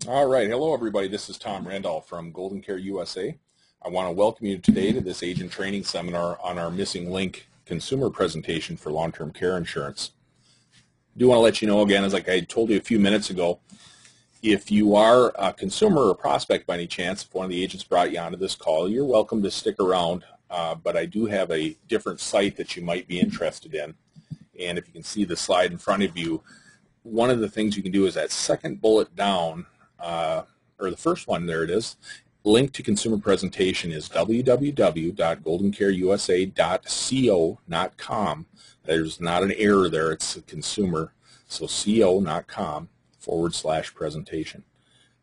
All right. Hello, everybody. This is Tom Randall from GoldenCare USA. I want to welcome you today to this agent training seminar on our missing link consumer presentation for long-term care insurance. I do want to let you know again, as like I told you a few minutes ago, if you are a consumer or prospect by any chance, if one of the agents brought you onto this call, you're welcome to stick around, but I do have a different site that you might be interested in. And if you can see the slide in front of you, one of the things you can do is that second bullet down, or the first one, there it is, link to consumer presentation is www.goldencareusa.co, not com. There's not an error there, it's a consumer, so co, not com, /presentation.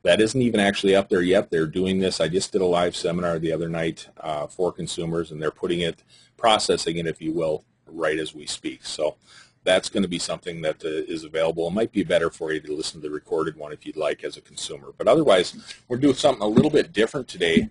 That isn't even actually up there yet. They're doing this. I just did a live seminar the other night for consumers, and they're putting it, processing it, if you will, right as we speak. So that's going to be something that is available. It might be better for you to listen to the recorded one if you'd like as a consumer. But otherwise, we're doing something a little bit different today,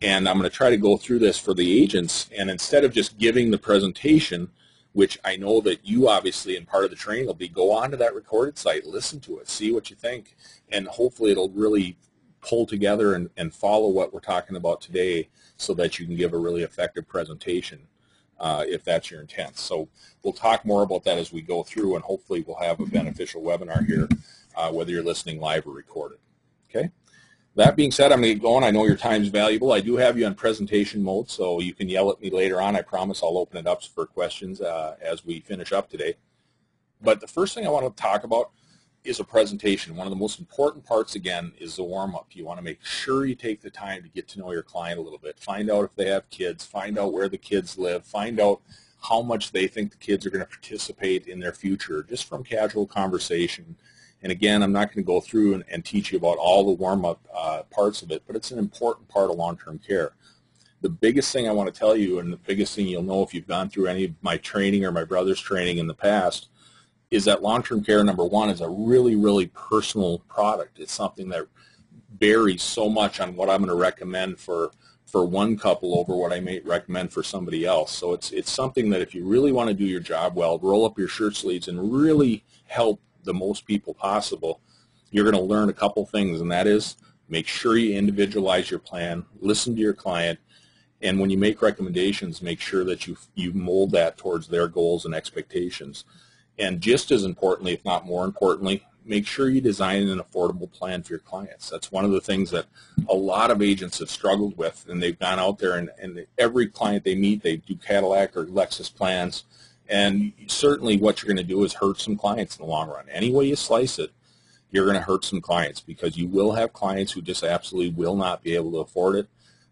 and I'm going to try to go through this for the agents. And instead of just giving the presentation, which I know that you obviously in part of the training will be, go on to that recorded site, listen to it, see what you think, and hopefully it'll really pull together and follow what we're talking about today so that you can give a really effective presentation. If that's your intent. So we'll talk more about that as we go through, and hopefully we'll have a beneficial webinar here, whether you're listening live or recorded. Okay. That being said, I'm going to get going. I know your time's valuable. I do have you on presentation mode, so you can yell at me later on. I promise I'll open it up for questions as we finish up today. But the first thing I want to talk about is a presentation. One of the most important parts, again, is the warm-up. You want to make sure you take the time to get to know your client a little bit. Find out if they have kids. Find out where the kids live. Find out how much they think the kids are going to participate in their future, just from casual conversation. And again, I'm not going to go through and teach you about all the warm-up parts of it, but it's an important part of long-term care. The biggest thing I want to tell you, and the biggest thing you'll know if you've gone through any of my training or my brother's training in the past, is that long-term care, number one, is a really, really personal product. It's something that varies so much on what I'm going to recommend for one couple over what I may recommend for somebody else. So it's something that if you really want to do your job well, roll up your shirt sleeves and really help the most people possible, you're going to learn a couple things, and that is make sure you individualize your plan, listen to your client, and when you make recommendations, make sure that you mold that towards their goals and expectations. And just as importantly, if not more importantly, make sure you design an affordable plan for your clients. That's one of the things that a lot of agents have struggled with, and they've gone out there and every client they meet, they do Cadillac or Lexus plans, and certainly what you're going to do is hurt some clients in the long run. Any way you slice it, you're going to hurt some clients because you will have clients who just absolutely will not be able to afford it.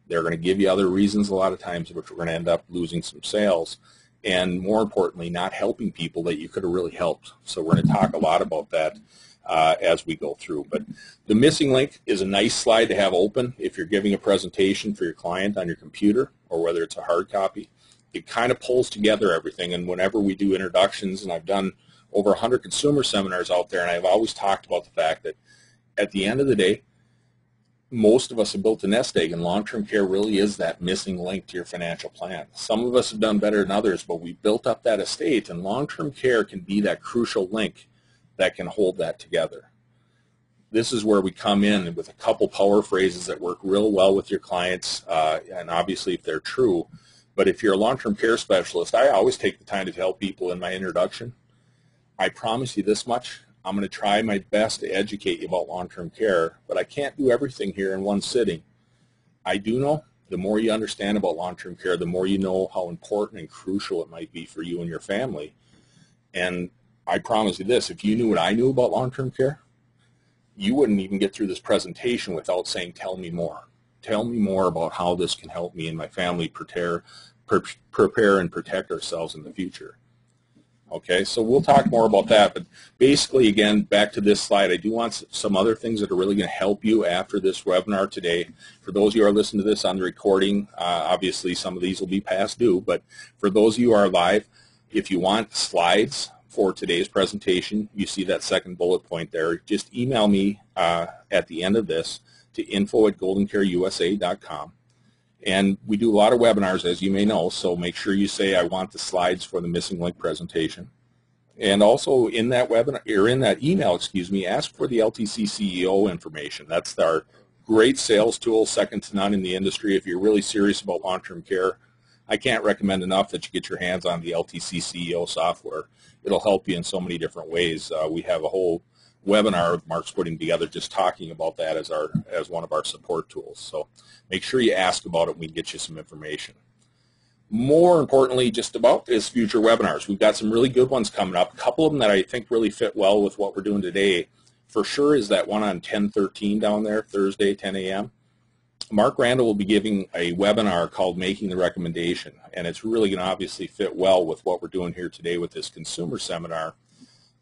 They're going to give you other reasons a lot of times, which we're going to end up losing some sales. And more importantly, not helping people that you could have really helped. So we're going to talk a lot about that as we go through. But the missing link is a nice slide to have open if you're giving a presentation for your client on your computer or whether it's a hard copy. It kind of pulls together everything, and whenever we do introductions, and I've done over 100 consumer seminars out there, and I've always talked about the fact that at the end of the day, most of us have built a nest egg, and long-term care really is that missing link to your financial plan. Some of us have done better than others, but we built up that estate, and long-term care can be that crucial link that can hold that together. This is where we come in with a couple power phrases that work real well with your clients, and obviously if they're true. But if you're a long-term care specialist, I always take the time to tell people in my introduction, I promise you this much, I'm going to try my best to educate you about long-term care, but I can't do everything here in one sitting. I do know the more you understand about long-term care, the more you know how important and crucial it might be for you and your family. And I promise you this, if you knew what I knew about long-term care, you wouldn't even get through this presentation without saying, tell me more. Tell me more about how this can help me and my family prepare and protect ourselves in the future. Okay, so we'll talk more about that, but basically, again, back to this slide, I do want some other things that are really going to help you after this webinar today. For those of you who are listening to this on the recording, obviously some of these will be past due, but for those of you who are live, if you want slides for today's presentation, you see that second bullet point there, just email me at the end of this to info@goldencareusa.com. And we do a lot of webinars, as you may know, so make sure you say, I want the slides for the missing link presentation. And also in that webinar, or in that email, excuse me, ask for the LTC CEO information. That's our great sales tool, second to none in the industry. If you're really serious about long-term care, I can't recommend enough that you get your hands on the LTC CEO software. It'll help you in so many different ways. We have a whole webinar Mark's putting together just talking about that as one of our support tools. So make sure you ask about it and we can get you some information. More importantly, just about is future webinars. We've got some really good ones coming up. A couple of them that I think really fit well with what we're doing today. For sure is that one on 10/13 down there, Thursday, 10 a.m. Mark Randall will be giving a webinar called Making the Recommendation, and it's really going to obviously fit well with what we're doing here today with this consumer seminar,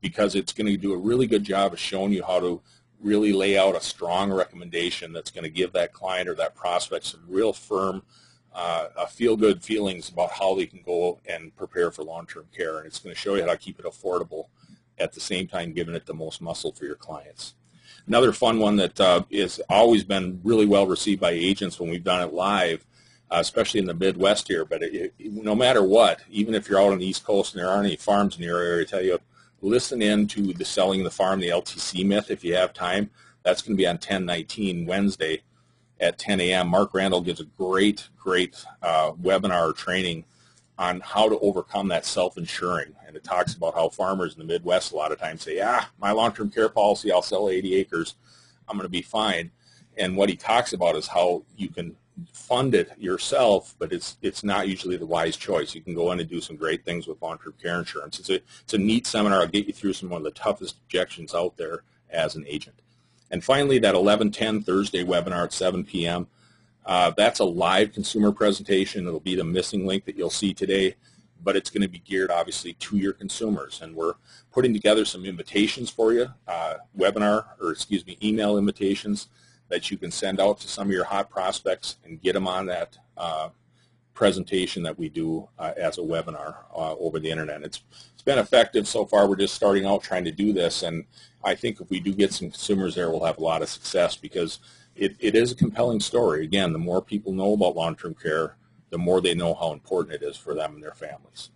because it's going to do a really good job of showing you how to really lay out a strong recommendation that's going to give that client or that prospect some real firm feel-good feelings about how they can go and prepare for long-term care, and it's going to show you how to keep it affordable at the same time giving it the most muscle for your clients. Another fun one that has always been really well received by agents when we've done it live, especially in the Midwest here, but no matter what, even if you're out on the East Coast and there aren't any farms in your area, I tell you, listen in to the Selling the Farm, the LTC Myth, if you have time. That's going to be on 10/19 Wednesday at 10 a.m. Mark Randall gives a great webinar training on how to overcome that self-insuring. And it talks about how farmers in the Midwest a lot of times say, my long-term care policy, I'll sell 80 acres, I'm going to be fine. And what he talks about is how you can fund it yourself, but it's not usually the wise choice. You can go in and do some great things with long-term care insurance. It's a neat seminar. I'll get you through one of the toughest objections out there as an agent. And finally, that 11/10 Thursday webinar at 7 p.m., that's a live consumer presentation. It'll be the missing link that you'll see today, but it's going to be geared, obviously, to your consumers. And we're putting together some invitations for you, email invitations that you can send out to some of your hot prospects and get them on that presentation that we do as a webinar over the internet. It's been effective so far. We're just starting out trying to do this, and I think if we do get some consumers there, we'll have a lot of success, because it is a compelling story. Again, the more people know about long-term care, the more they know how important it is for them and their families.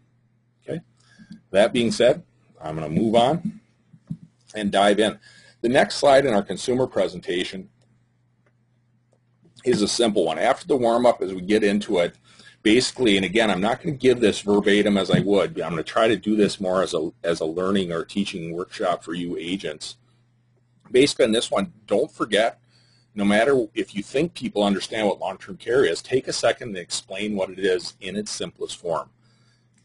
Okay. That being said, I'm going to move on and dive in. The next slide in our consumer presentation is a simple one. After the warm-up, as we get into it, basically, and again, I'm not going to give this verbatim as I would. I'm going to try to do this more as a learning or teaching workshop for you agents. Basically on this one, don't forget, no matter if you think people understand what long-term care is, take a second to explain what it is in its simplest form.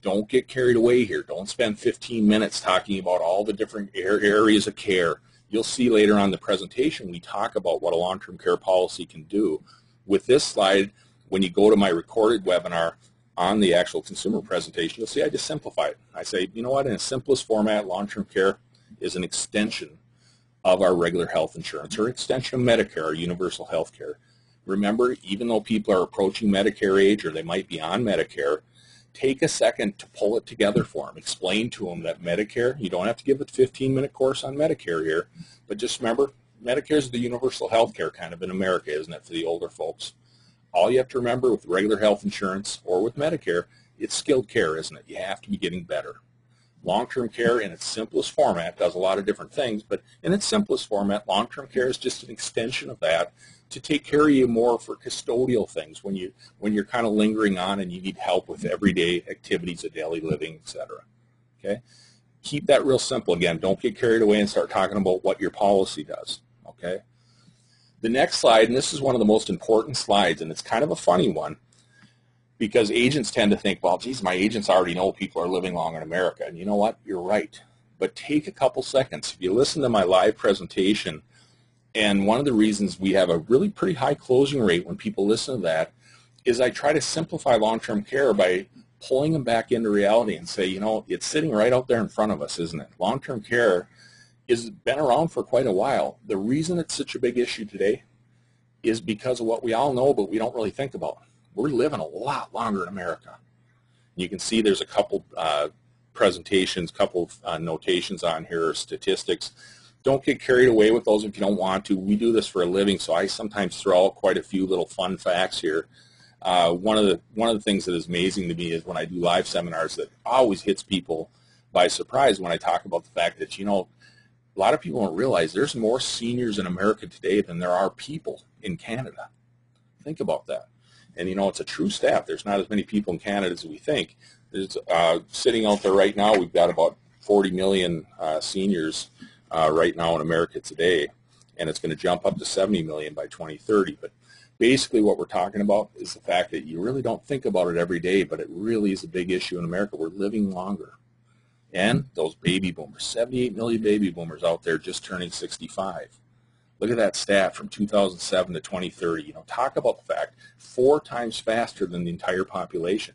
Don't get carried away here. Don't spend 15 minutes talking about all the different areas of care. You'll see later on in the presentation we talk about what a long-term care policy can do. With this slide, when you go to my recorded webinar on the actual consumer presentation, you'll see I just simplify it. I say, you know what, in its simplest format, long-term care is an extension of our regular health insurance, or extension of Medicare, or universal health care. Remember, even though people are approaching Medicare age, or they might be on Medicare, take a second to pull it together for them. Explain to them that Medicare, you don't have to give a 15-minute course on Medicare here, but just remember, Medicare is the universal health care kind of in America, isn't it, for the older folks? All you have to remember with regular health insurance or with Medicare, it's skilled care, isn't it? You have to be getting better. Long-term care in its simplest format does a lot of different things, but in its simplest format, long-term care is just an extension of that to take care of you more for custodial things when you're kind of lingering on and you need help with everyday activities of daily living, etc. Okay? Keep that real simple. Again, don't get carried away and start talking about what your policy does. Okay? The next slide, and this is one of the most important slides, and it's kind of a funny one, because agents tend to think, well, geez, my agents already know people are living long in America. And you know what? You're right. But take a couple seconds. If you listen to my live presentation, and one of the reasons we have a really pretty high closing rate when people listen to that is I try to simplify long-term care by pulling them back into reality and say, you know, it's sitting right out there in front of us, isn't it? Long-term care has been around for quite a while. The reason it's such a big issue today is because of what we all know but we don't really think about. We're living a lot longer in America. You can see there's a couple presentations, couple notations on here, statistics. Don't get carried away with those if you don't want to. We do this for a living, so I sometimes throw out quite a few little fun facts here. One of the things that is amazing to me is when I do live seminars that always hits people by surprise when I talk about the fact that, a lot of people don't realize there's more seniors in America today than there are people in Canada. Think about that. And, it's a true stat. There's not as many people in Canada as we think. There's sitting out there right now, we've got about 40 million seniors right now in America today, and it's going to jump up to 70 million by 2030. But basically what we're talking about is the fact that you really don't think about it every day, but it really is a big issue in America. We're living longer. And those baby boomers, 78 million baby boomers out there just turning 65. Look at that stat from 2007 to 2030. Talk about the fact 4 times faster than the entire population.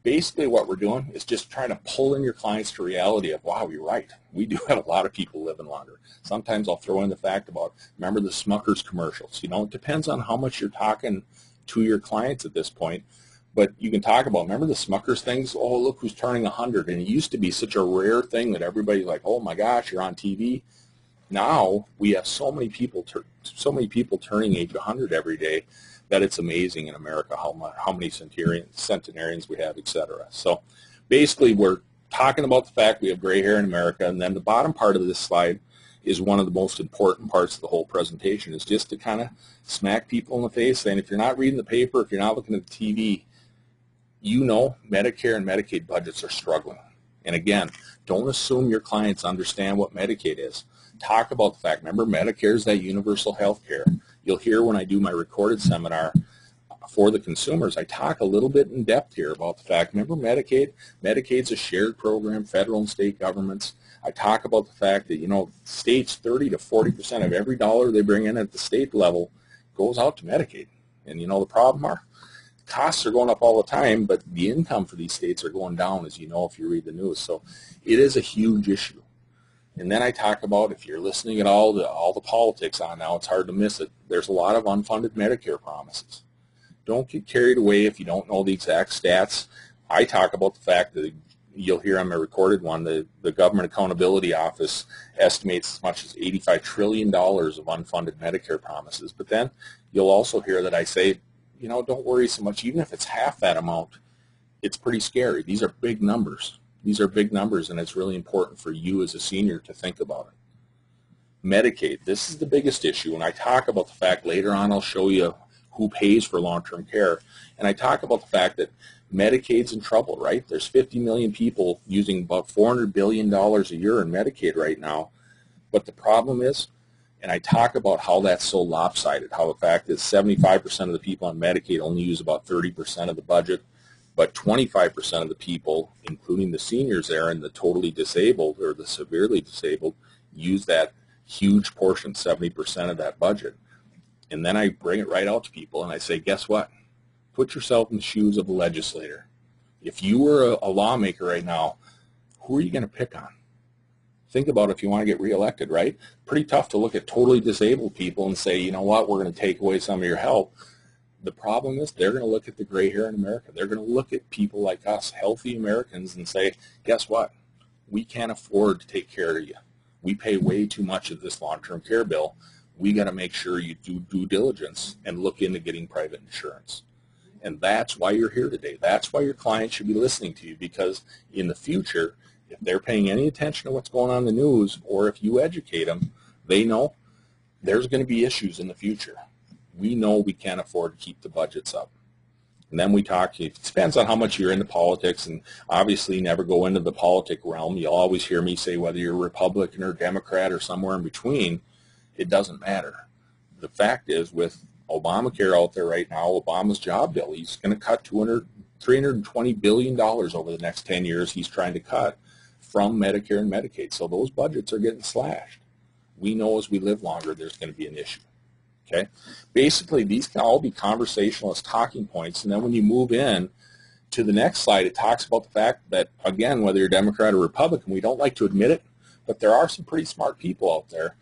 Basically what we're doing is just trying to pull in your clients to reality of, wow, you're right. We do have a lot of people living longer. Sometimes I'll throw in the fact about, remember the Smucker's commercials. It depends on how much you're talking to your clients at this point. But you can talk about, remember the Smucker's things? Oh, look who's turning 100. And it used to be such a rare thing that everybody's like, oh my gosh, you're on TV. Now we have so many people turning age 100 every day that it's amazing in America how many centenarians we have, etc. So basically we're talking about the fact we have gray hair in America, and then the bottom part of this slide is one of the most important parts of the whole presentation, is just to kind of smack people in the face saying, if you're not reading the paper, if you're not looking at the TV, Medicare and Medicaid budgets are struggling. And again, don't assume your clients understand what Medicaid is. Talk about the fact, remember Medicare is that universal health care. You'll hear when I do my recorded seminar for the consumers, I talk a little bit in depth here about the fact, remember Medicaid? Medicaid's a shared program, federal and state governments. I talk about the fact that, states, 30 to 40% of every dollar they bring in at the state level goes out to Medicaid. And the problem are, costs are going up all the time, but the income for these states are going down, as you know if you read the news. So it is a huge issue. And then I talk about, if you're listening at all to all the politics on now, it's hard to miss it. There's a lot of unfunded Medicare promises. Don't get carried away if you don't know the exact stats. I talk about the fact that you'll hear on my recorded one, the Government Accountability Office estimates as much as $85 trillion of unfunded Medicare promises. But then you'll also hear that I say, don't worry so much. Even if it's half that amount, it's pretty scary. These are big numbers. These are big numbers, and it's really important for you as a senior to think about it. Medicaid, this is the biggest issue, and I talk about the fact later on I'll show you who pays for long-term care, and I talk about the fact that Medicaid's in trouble, right? There's 50 million people using about $400 billion a year in Medicaid right now, but the problem is, and I talk about how that's so lopsided, how the fact that 75% of the people on Medicaid only use about 30% of the budget, but 25% of the people, including the seniors there and the totally disabled or the severely disabled, use that huge portion, 70% of that budget. And then I bring it right out to people and I say, guess what? Put yourself in the shoes of a legislator. If you were a lawmaker right now, who are you going to pick on? Think about if you want to get reelected, right? Pretty tough to look at totally disabled people and say, you know what, we're going to take away some of your help. The problem is they're going to look at the gray hair in America. They're going to look at people like us, healthy Americans, and say, guess what? We can't afford to take care of you. We pay way too much of this long-term care bill. We got to make sure you do due diligence and look into getting private insurance. And that's why you're here today. That's why your clients should be listening to you, because in the future, if they're paying any attention to what's going on in the news, or if you educate them, they know there's going to be issues in the future. We know we can't afford to keep the budgets up. And then we talk, it depends on how much you're into politics, and obviously never go into the politic realm. You'll always hear me say whether you're Republican or Democrat or somewhere in between, it doesn't matter. The fact is, with Obamacare out there right now, Obama's job bill, he's going to cut $320 billion over the next 10 years he's trying to cut from Medicare and Medicaid. So those budgets are getting slashed. We know as we live longer there's going to be an issue. Okay? Basically, these can all be conversationalist talking points, and then when you move in to the next slide, it talks about the fact that, again, whether you're Democrat or Republican, we don't like to admit it, but there are some pretty smart people out there,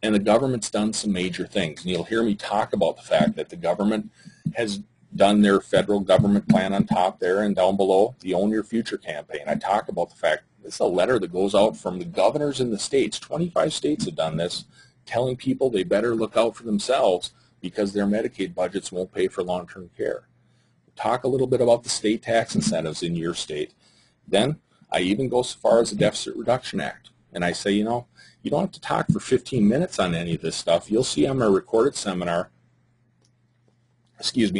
and the government's done some major things. And you'll hear me talk about the fact that the government has done their federal government plan on top there, and down below, the Own Your Future campaign. I talk about the fact this is a letter that goes out from the governors in the states. 25 states have done this, telling people they better look out for themselves because their Medicaid budgets won't pay for long-term care. Talk a little bit about the state tax incentives in your state. Then I even go so far as the Deficit Reduction Act. And I say, you know, you don't have to talk for 15 minutes on any of this stuff. You'll see on my recorded seminar,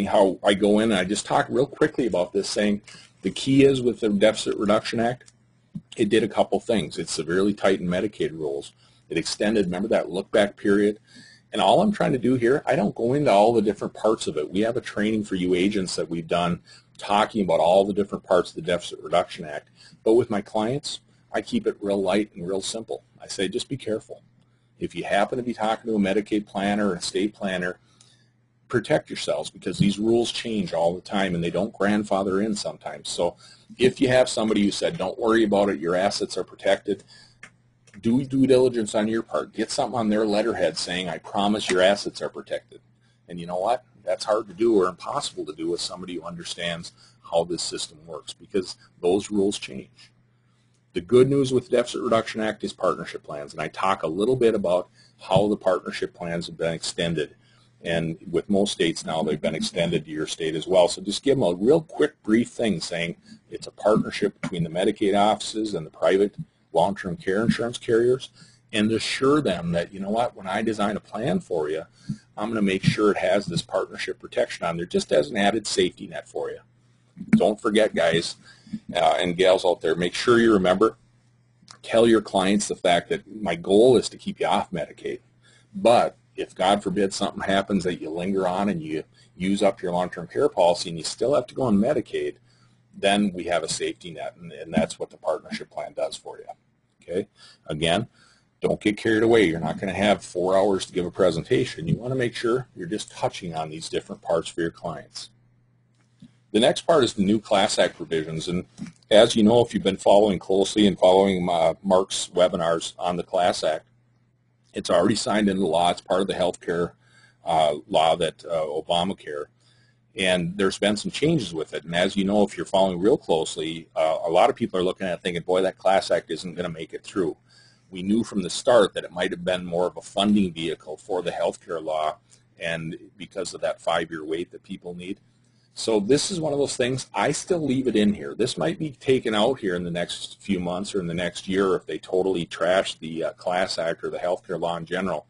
how I go in and I just talk real quickly about this, saying the key is with the Deficit Reduction Act, it did a couple things. It severely tightened Medicaid rules. It extended, remember that look-back period? And all I'm trying to do here, I don't go into all the different parts of it. We have a training for you agents that we've done talking about all the different parts of the Deficit Reduction Act. But with my clients, I keep it real light and real simple. I say, just be careful. If you happen to be talking to a Medicaid planner or a state planner, protect yourselves, because these rules change all the time and they don't grandfather in sometimes. So if you have somebody who said, don't worry about it, your assets are protected, do due diligence on your part. Get something on their letterhead saying, I promise your assets are protected. And you know what? That's hard to do or impossible to do with somebody who understands how this system works, because those rules change. The good news with the Deficit Reduction Act is partnership plans, and I talk a little bit about how the partnership plans have been extended. And with most states now, they've been extended to your state as well. So just give them a real quick, brief thing saying it's a partnership between the Medicaid offices and the private long-term care insurance carriers, and assure them that, you know what, when I design a plan for you, I'm going to make sure it has this partnership protection on there just as an added safety net for you. Don't forget, guys and gals out there, make sure you remember, tell your clients the fact that my goal is to keep you off Medicaid. But if, God forbid, something happens that you linger on and you use up your long-term care policy and you still have to go on Medicaid, then we have a safety net, and that's what the partnership plan does for you. Okay? Again, don't get carried away. You're not going to have 4 hours to give a presentation. You want to make sure you're just touching on these different parts for your clients. The next part is the new Class Act provisions, and as you know, if you've been following closely and following Mark's webinars on the Class Act, it's already signed into law. It's part of the health care law, that Obamacare, and there's been some changes with it. And as you know, if you're following real closely, a lot of people are looking at it thinking, boy, that Class Act isn't going to make it through. We knew from the start that it might have been more of a funding vehicle for the health care law, and because of that 5-year wait that people need. So this is one of those things, I still leave it in here. This might be taken out here in the next few months or in the next year if they totally trash the Class Act or the healthcare law in general.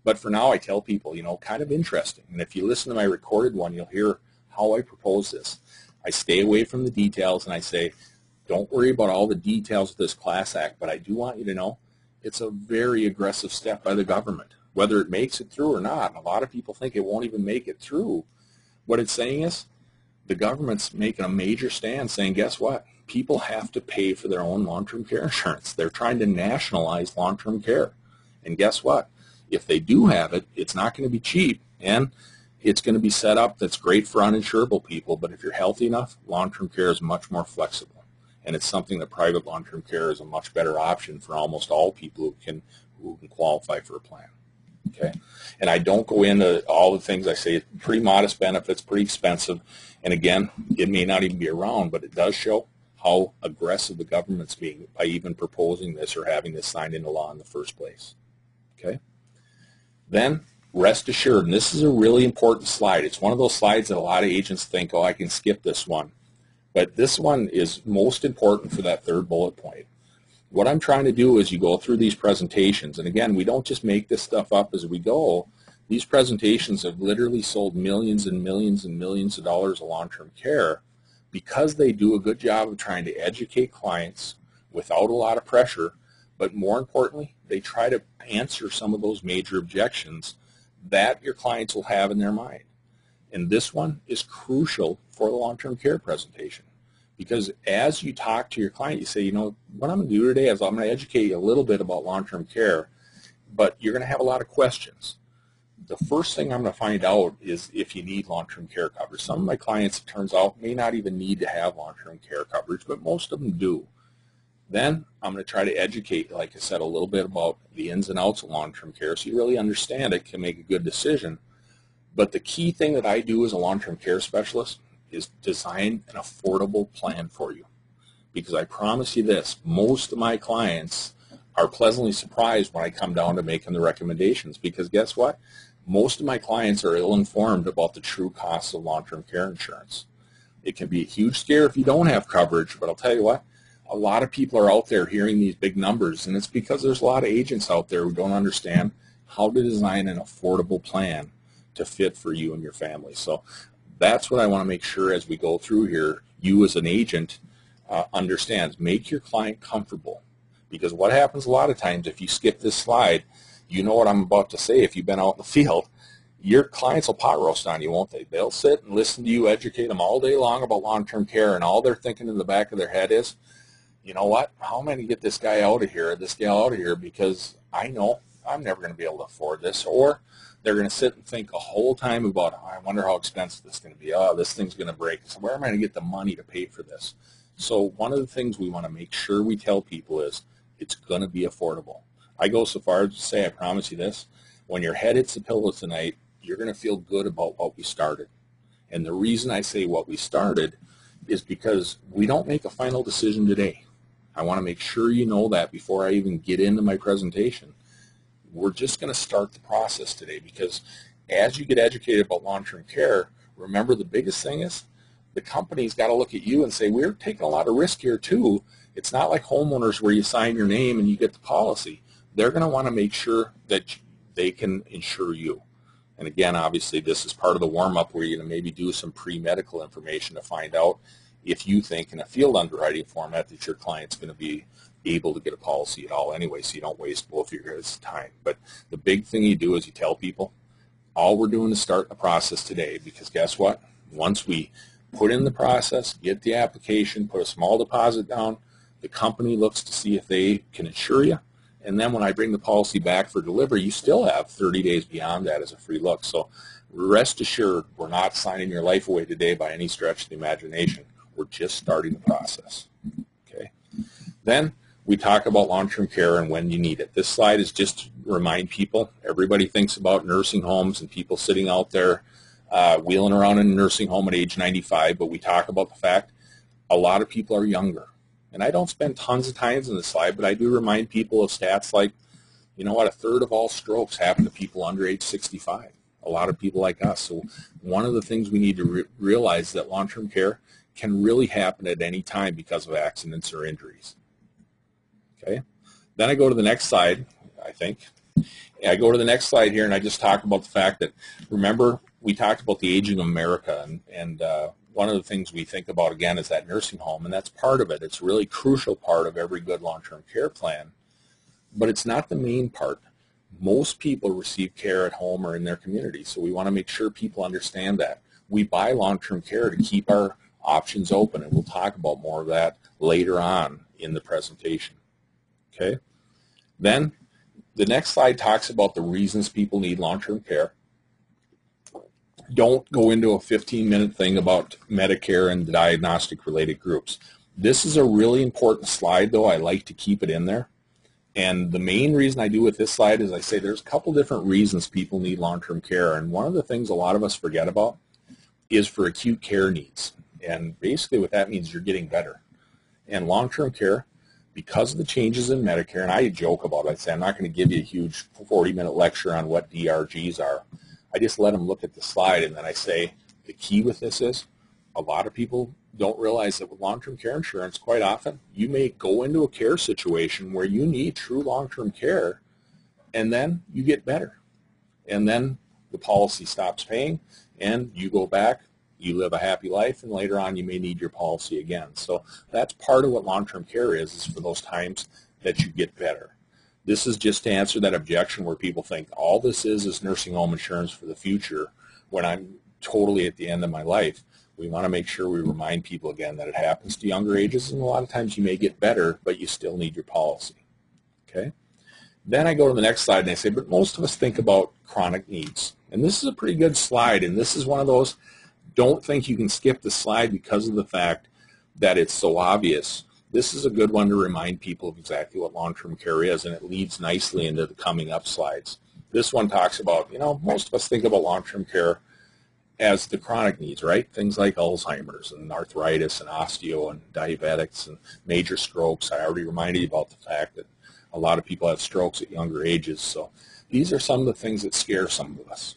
But for now, I tell people, you know, kind of interesting. And if you listen to my recorded one, you'll hear how I propose this. I stay away from the details, and I say, don't worry about all the details of this Class Act, but I do want you to know it's a very aggressive step by the government, whether it makes it through or not. And a lot of people think it won't even make it through. What it's saying is, the government's making a major stand saying, guess what? People have to pay for their own long-term care insurance. They're trying to nationalize long-term care. And guess what? If they do have it, it's not going to be cheap, and it's going to be set up that's great for uninsurable people. But if you're healthy enough, long-term care is much more flexible. And it's something that private long-term care is a much better option for almost all people who can qualify for a plan. Okay, and I don't go into all the things. I say it's pretty modest benefits, pretty expensive, and again, it may not even be around, but it does show how aggressive the government's being by even proposing this or having this signed into law in the first place. Okay, then rest assured, and this is a really important slide. It's one of those slides that a lot of agents think, oh, I can skip this one, but this one is most important for that third bullet point. What I'm trying to do is you go through these presentations, and again, we don't just make this stuff up as we go. These presentations have literally sold millions and millions and millions of dollars of long-term care because they do a good job of trying to educate clients without a lot of pressure, but more importantly, they try to answer some of those major objections that your clients will have in their mind. And this one is crucial for the long-term care presentation. Because as you talk to your client, you say, you know, what I'm going to do today is I'm going to educate you a little bit about long-term care, but you're going to have a lot of questions. The first thing I'm going to find out is if you need long-term care coverage. Some of my clients, it turns out, may not even need to have long-term care coverage, but most of them do. Then I'm going to try to educate, like I said, a little bit about the ins and outs of long-term care so you really understand it, can make a good decision. But the key thing that I do as a long-term care specialist is design an affordable plan for you. Because I promise you this, most of my clients are pleasantly surprised when I come down to making the recommendations, because guess what? Most of my clients are ill-informed about the true costs of long-term care insurance. It can be a huge scare if you don't have coverage, but I'll tell you what, a lot of people are out there hearing these big numbers, and it's because there's a lot of agents out there who don't understand how to design an affordable plan to fit for you and your family. So that's what I want to make sure as we go through here, you as an agent understands. Make your client comfortable, because what happens a lot of times if you skip this slide, you know what I'm about to say if you've been out in the field, your clients will pot roast on you, won't they? They'll sit and listen to you educate them all day long about long-term care, and all they're thinking in the back of their head is, you know what, how am I going to get this guy out of here, this gal out of here, because I know I'm never going to be able to afford this. Or they're going to sit and think a whole time about, oh, I wonder how expensive this is going to be. Oh, this thing's going to break. So where am I going to get the money to pay for this? So one of the things we want to make sure we tell people is it's going to be affordable. I go so far as to say, I promise you this, when your head hits the pillow tonight, you're going to feel good about what we started. And the reason I say what we started is because we don't make a final decision today. I want to make sure you know that before I even get into my presentation. We're just going to start the process today, because as you get educated about long-term care, remember the biggest thing is the company's got to look at you and say, we're taking a lot of risk here too. It's not like homeowners where you sign your name and you get the policy. They're going to want to make sure that they can insure you. And again, obviously, this is part of the warm-up where you're going to maybe do some pre-medical information to find out if you think in a field underwriting format that your client's going to be able to get a policy at all anyway, so you don't waste both of your guys' time. But the big thing you do is you tell people, all we're doing is start the process today, because guess what? Once we put in the process, get the application, put a small deposit down, the company looks to see if they can insure you. And then when I bring the policy back for delivery, you still have 30 days beyond that as a free look. So rest assured, we're not signing your life away today by any stretch of the imagination. We're just starting the process. Okay. Then we talk about long-term care and when you need it. This slide is just to remind people. Everybody thinks about nursing homes and people sitting out there wheeling around in a nursing home at age 95, but we talk about the fact a lot of people are younger. And I don't spend tons of time in this slide, but I do remind people of stats like, you know what, a third of all strokes happen to people under age 65. A lot of people like us. So one of the things we need to realize is that long-term care can really happen at any time because of accidents or injuries. Okay. Then I go to the next slide, I think. I go to the next slide here, and I just talk about the fact that, remember, we talked about the aging of America, and one of the things we think about, again, is that nursing home, and that's part of it. It's a really crucial part of every good long-term care plan, but it's not the main part. Most people receive care at home or in their community, so we want to make sure people understand that. We buy long-term care to keep our options open, and we'll talk about more of that later on in the presentation. Okay? Then the next slide talks about the reasons people need long-term care. Don't go into a 15-minute thing about Medicare and diagnostic-related groups. This is a really important slide, though. I like to keep it in there. And the main reason I do with this slide is I say there's a couple different reasons people need long-term care. And one of the things a lot of us forget about is for acute care needs. And basically what that means is you're getting better. And long-term care, because of the changes in Medicare, and I joke about it, I say I'm not going to give you a huge 40-minute lecture on what DRGs are. I just let them look at the slide, and then I say the key with this is a lot of people don't realize that with long-term care insurance, quite often, you may go into a care situation where you need true long-term care, and then you get better. And then the policy stops paying, and you go back, you live a happy life, and later on you may need your policy again. So that's part of what long-term care is for those times that you get better. This is just to answer that objection where people think all this is nursing home insurance for the future when I'm totally at the end of my life. We want to make sure we remind people again that it happens to younger ages, and a lot of times you may get better, but you still need your policy. Okay? Then I go to the next slide and I say, but most of us think about chronic needs. And this is a pretty good slide, and this is one of those, don't think you can skip the slide because of the fact that it's so obvious. This is a good one to remind people of exactly what long-term care is, and it leads nicely into the coming up slides. This one talks about, most of us think about long-term care as the chronic needs, right? Things like Alzheimer's and arthritis and osteo and diabetics and major strokes. I already reminded you about the fact that a lot of people have strokes at younger ages. So these are some of the things that scare some of us.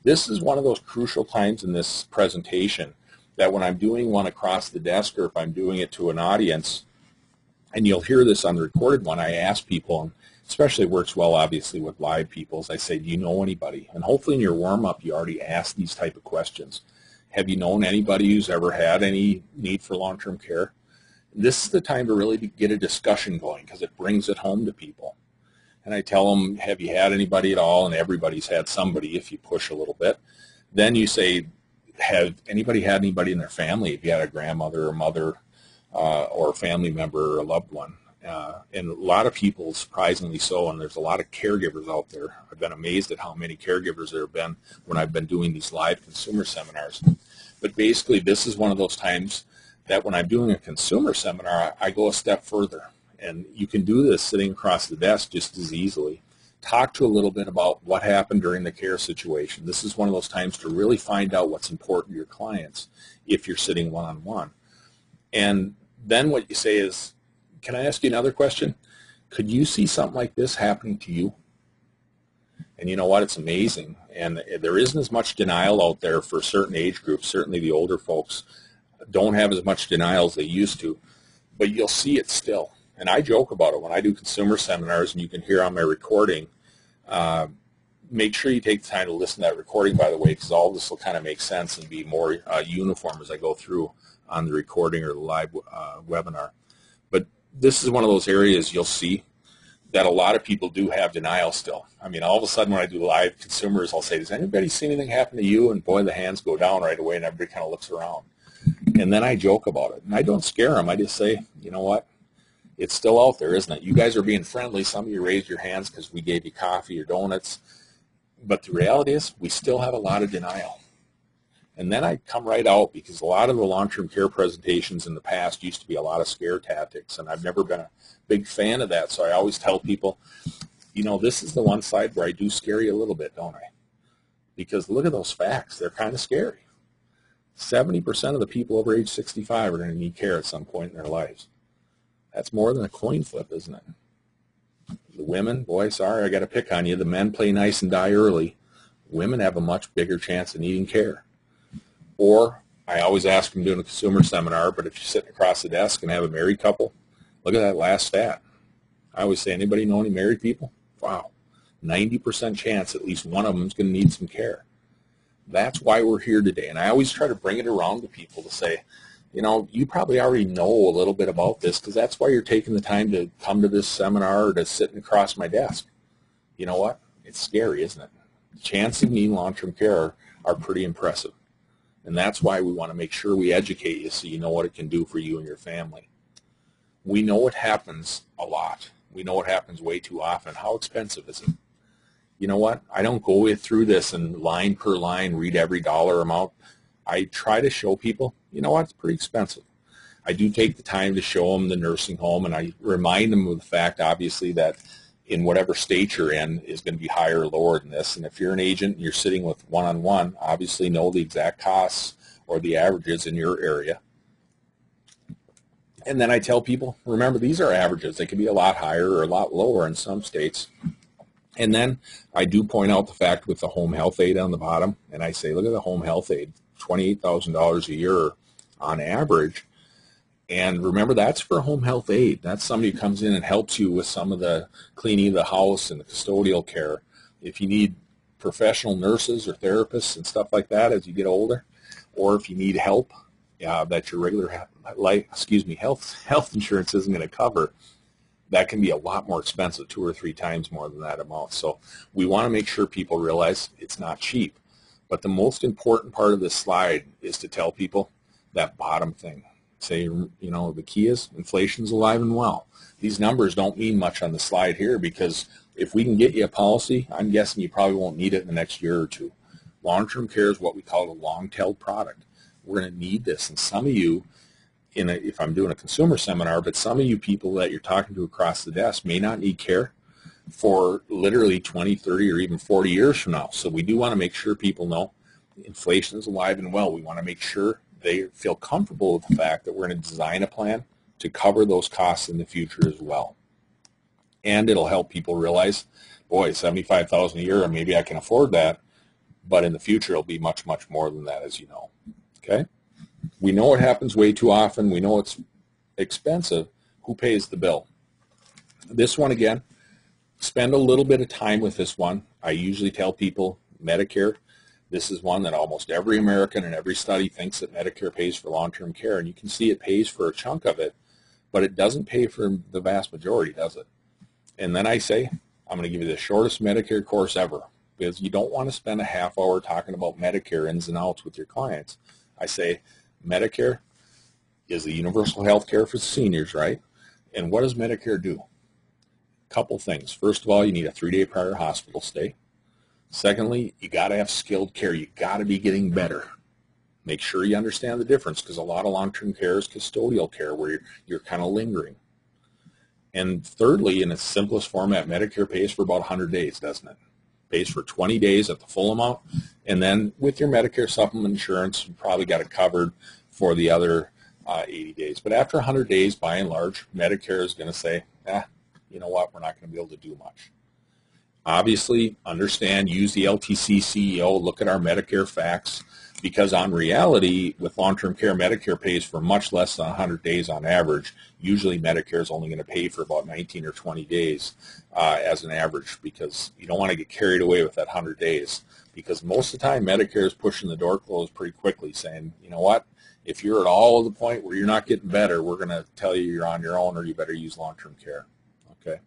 This is one of those crucial times in this presentation that when I'm doing one across the desk or if I'm doing it to an audience, And you'll hear this on the recorded one. I ask people, and especially works well obviously with live people, is I say, do you know anybody? And hopefully in your warm-up you already asked these type of questions. Have you known anybody who's ever had any need for long-term care? This is the time to really get a discussion going, because it brings it home to people. And I tell them, have you had anybody at all? And everybody's had somebody if you push a little bit. Then you say, have anybody had anybody in their family? If you had a grandmother or mother or a family member or a loved one. And a lot of people, surprisingly so, and there's a lot of caregivers out there. I've been amazed at how many caregivers there have been when I've been doing these live consumer seminars. But basically, this is one of those times that when I'm doing a consumer seminar, I go a step further. And you can do this sitting across the desk just as easily. Talk to a little bit about what happened during the care situation. This is one of those times to really find out what's important to your clients if you're sitting one-on-one. And then what you say is, can I ask you another question? Could you see something like this happening to you? And you know what? It's amazing. And there isn't as much denial out there for certain age groups. Certainly the older folks don't have as much denial as they used to. But you'll see it still. And I joke about it when I do consumer seminars, and you can hear on my recording. Make sure you take the time to listen to that recording, by the way, because all this will kind of make sense and be more uniform as I go through on the recording or the live webinar. But this is one of those areas you'll see that a lot of people do have denial still. I mean, all of a sudden when I do live consumers, I'll say, does anybody see anything happen to you? And boy, the hands go down right away, and everybody kind of looks around. And then I joke about it. And I don't scare them. I just say, you know what? It's still out there, isn't it? You guys are being friendly. Some of you raised your hands because we gave you coffee or donuts. But the reality is we still have a lot of denial. And then I come right out, because a lot of the long-term care presentations in the past used to be a lot of scare tactics, and I've never been a big fan of that. So I always tell people, you know, this is the one side where I do scare you a little bit, don't I? Because look at those facts. They're kind of scary. 70% of the people over age 65 are going to need care at some point in their lives. That's more than a coin flip, isn't it? The women, boy, sorry, I got to pick on you. The men play nice and die early. Women have a much bigger chance of needing care. Or I always ask them doing a consumer seminar, but if you're sitting across the desk and have a married couple, look at that last stat. I always say, anybody know any married people? Wow, 90% chance at least one of them is going to need some care. That's why we're here today. And I always try to bring it around to people to say, you know, you probably already know a little bit about this, because that's why you're taking the time to come to this seminar or to sit across my desk. You know what? It's scary, isn't it? The chances of needing long-term care are pretty impressive. And that's why we want to make sure we educate you so you know what it can do for you and your family. We know it happens a lot. We know it happens way too often. How expensive is it? You know what? I don't go through this and line per line read every dollar amount. I try to show people, you know what, it's pretty expensive. I do take the time to show them the nursing home, and I remind them of the fact, obviously, that in whatever state you're in is going to be higher or lower than this. And if you're an agent and you're sitting with one-on-one, obviously know the exact costs or the averages in your area. And then I tell people, remember, these are averages. They can be a lot higher or a lot lower in some states. And then I do point out the fact with the home health aid on the bottom, and I say, look at the home health aid, $28,000 a year on average. And remember, that's for home health aid. That's somebody who comes in and helps you with some of the cleaning of the house and the custodial care. If you need professional nurses or therapists and stuff like that as you get older, or if you need help that your regular health insurance isn't going to cover, that can be a lot more expensive, 2 or 3 times more than that amount. So we want to make sure people realize it's not cheap. But the most important part of this slide is to tell people that bottom thing. Say, you know, the key is inflation's alive and well. These numbers don't mean much on the slide here, because if we can get you a policy, I'm guessing you probably won't need it in the next year or two. Long-term care is what we call a long-tailed product. We're going to need this. And some of you, if I'm doing a consumer seminar, but some of you people that you're talking to across the desk may not need care for literally 20, 30, or even 40 years from now. So we do want to make sure people know inflation is alive and well. We want to make sure they feel comfortable with the fact that we're going to design a plan to cover those costs in the future as well. And it'll help people realize, boy, $75,000 a year, and maybe I can afford that, but in the future it'll be much, much more than that, as you know. Okay? We know it happens way too often. We know it's expensive, who pays the bill? This one again, spend a little bit of time with this one. I usually tell people Medicare. This is one that almost every American in every study thinks that Medicare pays for long-term care, and you can see it pays for a chunk of it, but it doesn't pay for the vast majority, does it? And then I say, I'm going to give you the shortest Medicare course ever, because you don't want to spend a half hour talking about Medicare ins and outs with your clients. I say Medicare is the universal health care for seniors, right? And what does Medicare do? Couple things. First of all, you need a 3-day prior hospital stay. Secondly, you got to have skilled care. You got to be getting better. Make sure you understand the difference, because a lot of long-term care is custodial care where you're kind of lingering. And thirdly, in its simplest format, Medicare pays for about 100 days, doesn't it? Pays for 20 days at the full amount, and then with your Medicare supplement insurance, you probably got it covered for the other 80 days. But after 100 days, by and large, Medicare is going to say, you know what, we're not going to be able to do much. Obviously, understand, use the LTC CEO, look at our Medicare facts, because on reality, with long-term care, Medicare pays for much less than 100 days on average. Usually Medicare is only going to pay for about 19 or 20 days as an average, because you don't want to get carried away with that 100 days, because most of the time Medicare is pushing the door closed pretty quickly, saying, you know what, if you're at all at the point where you're not getting better, we're going to tell you you're on your own or you better use long-term care. Okay.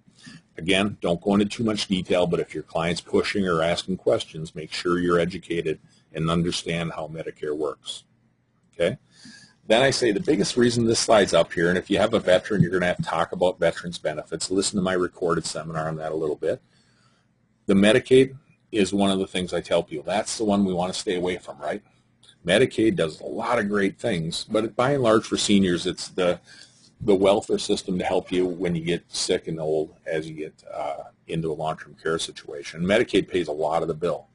Again, don't go into too much detail, but if your client's pushing or asking questions, make sure you're educated and understand how Medicare works. Okay? Then I say the biggest reason this slide's up here, and if you have a veteran, you're going to have to talk about veterans benefits. Listen to my recorded seminar on that a little bit. The Medicaid is one of the things I tell people. That's the one we want to stay away from, right? Medicaid does a lot of great things, but by and large for seniors, it's the welfare system to help you when you get sick and old as you get into a long-term care situation. Medicaid pays a lot of the bill.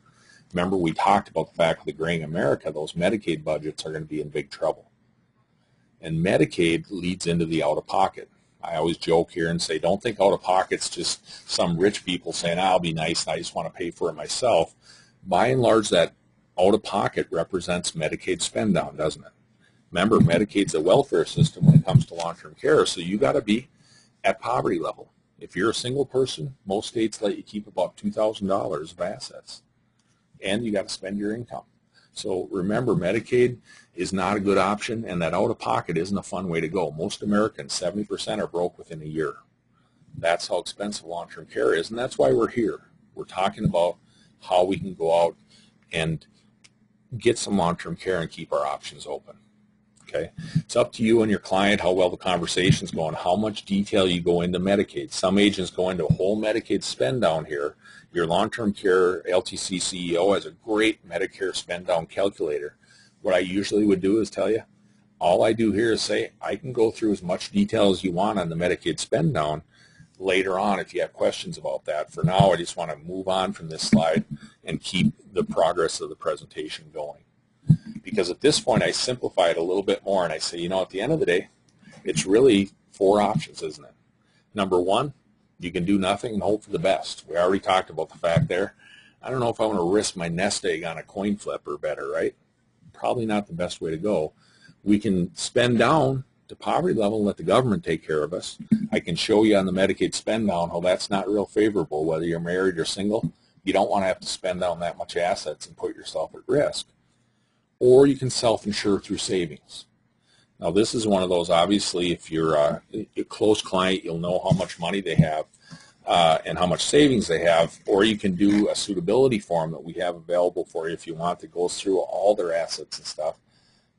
Remember, we talked about the fact with aging America, those Medicaid budgets are going to be in big trouble. And Medicaid leads into the out-of-pocket. I always joke here and say, don't think out-of-pocket's just some rich people saying, I'll be nice and I just want to pay for it myself. By and large, that out-of-pocket represents Medicaid spend down, doesn't it? Remember, Medicaid's a welfare system when it comes to long-term care, so you got to be at poverty level. If you're a single person, most states let you keep about $2,000 of assets, and you got to spend your income. So remember, Medicaid is not a good option, and that out-of-pocket isn't a fun way to go. Most Americans, 70%, are broke within a year. That's how expensive long-term care is, and that's why we're here. We're talking about how we can go out and get some long-term care and keep our options open. Okay. It's up to you and your client how well the conversation's going, how much detail you go into Medicaid. Some agents go into a whole Medicaid spend down here. Your long-term care LTC CEO has a great Medicare spend down calculator. What I usually would do is tell you, all I do here is say, I can go through as much detail as you want on the Medicaid spend down later on if you have questions about that. For now, I just want to move on from this slide and keep the progress of the presentation going. Because at this point, I simplify it a little bit more, and I say, you know, at the end of the day, it's really 4 options, isn't it? Number 1, you can do nothing and hope for the best. We already talked about the fact there. I don't know if I want to risk my nest egg on a coin flip or better, right? Probably not the best way to go. We can spend down to poverty level and let the government take care of us. I can show you on the Medicaid spend down how that's not real favorable, whether you're married or single. You don't want to have to spend down that much assets and put yourself at risk. Or you can self-insure through savings. Now, this is one of those, obviously, if you're a close client, you'll know how much money they have and how much savings they have. Or you can do a suitability form that we have available for you if you want that goes through all their assets and stuff.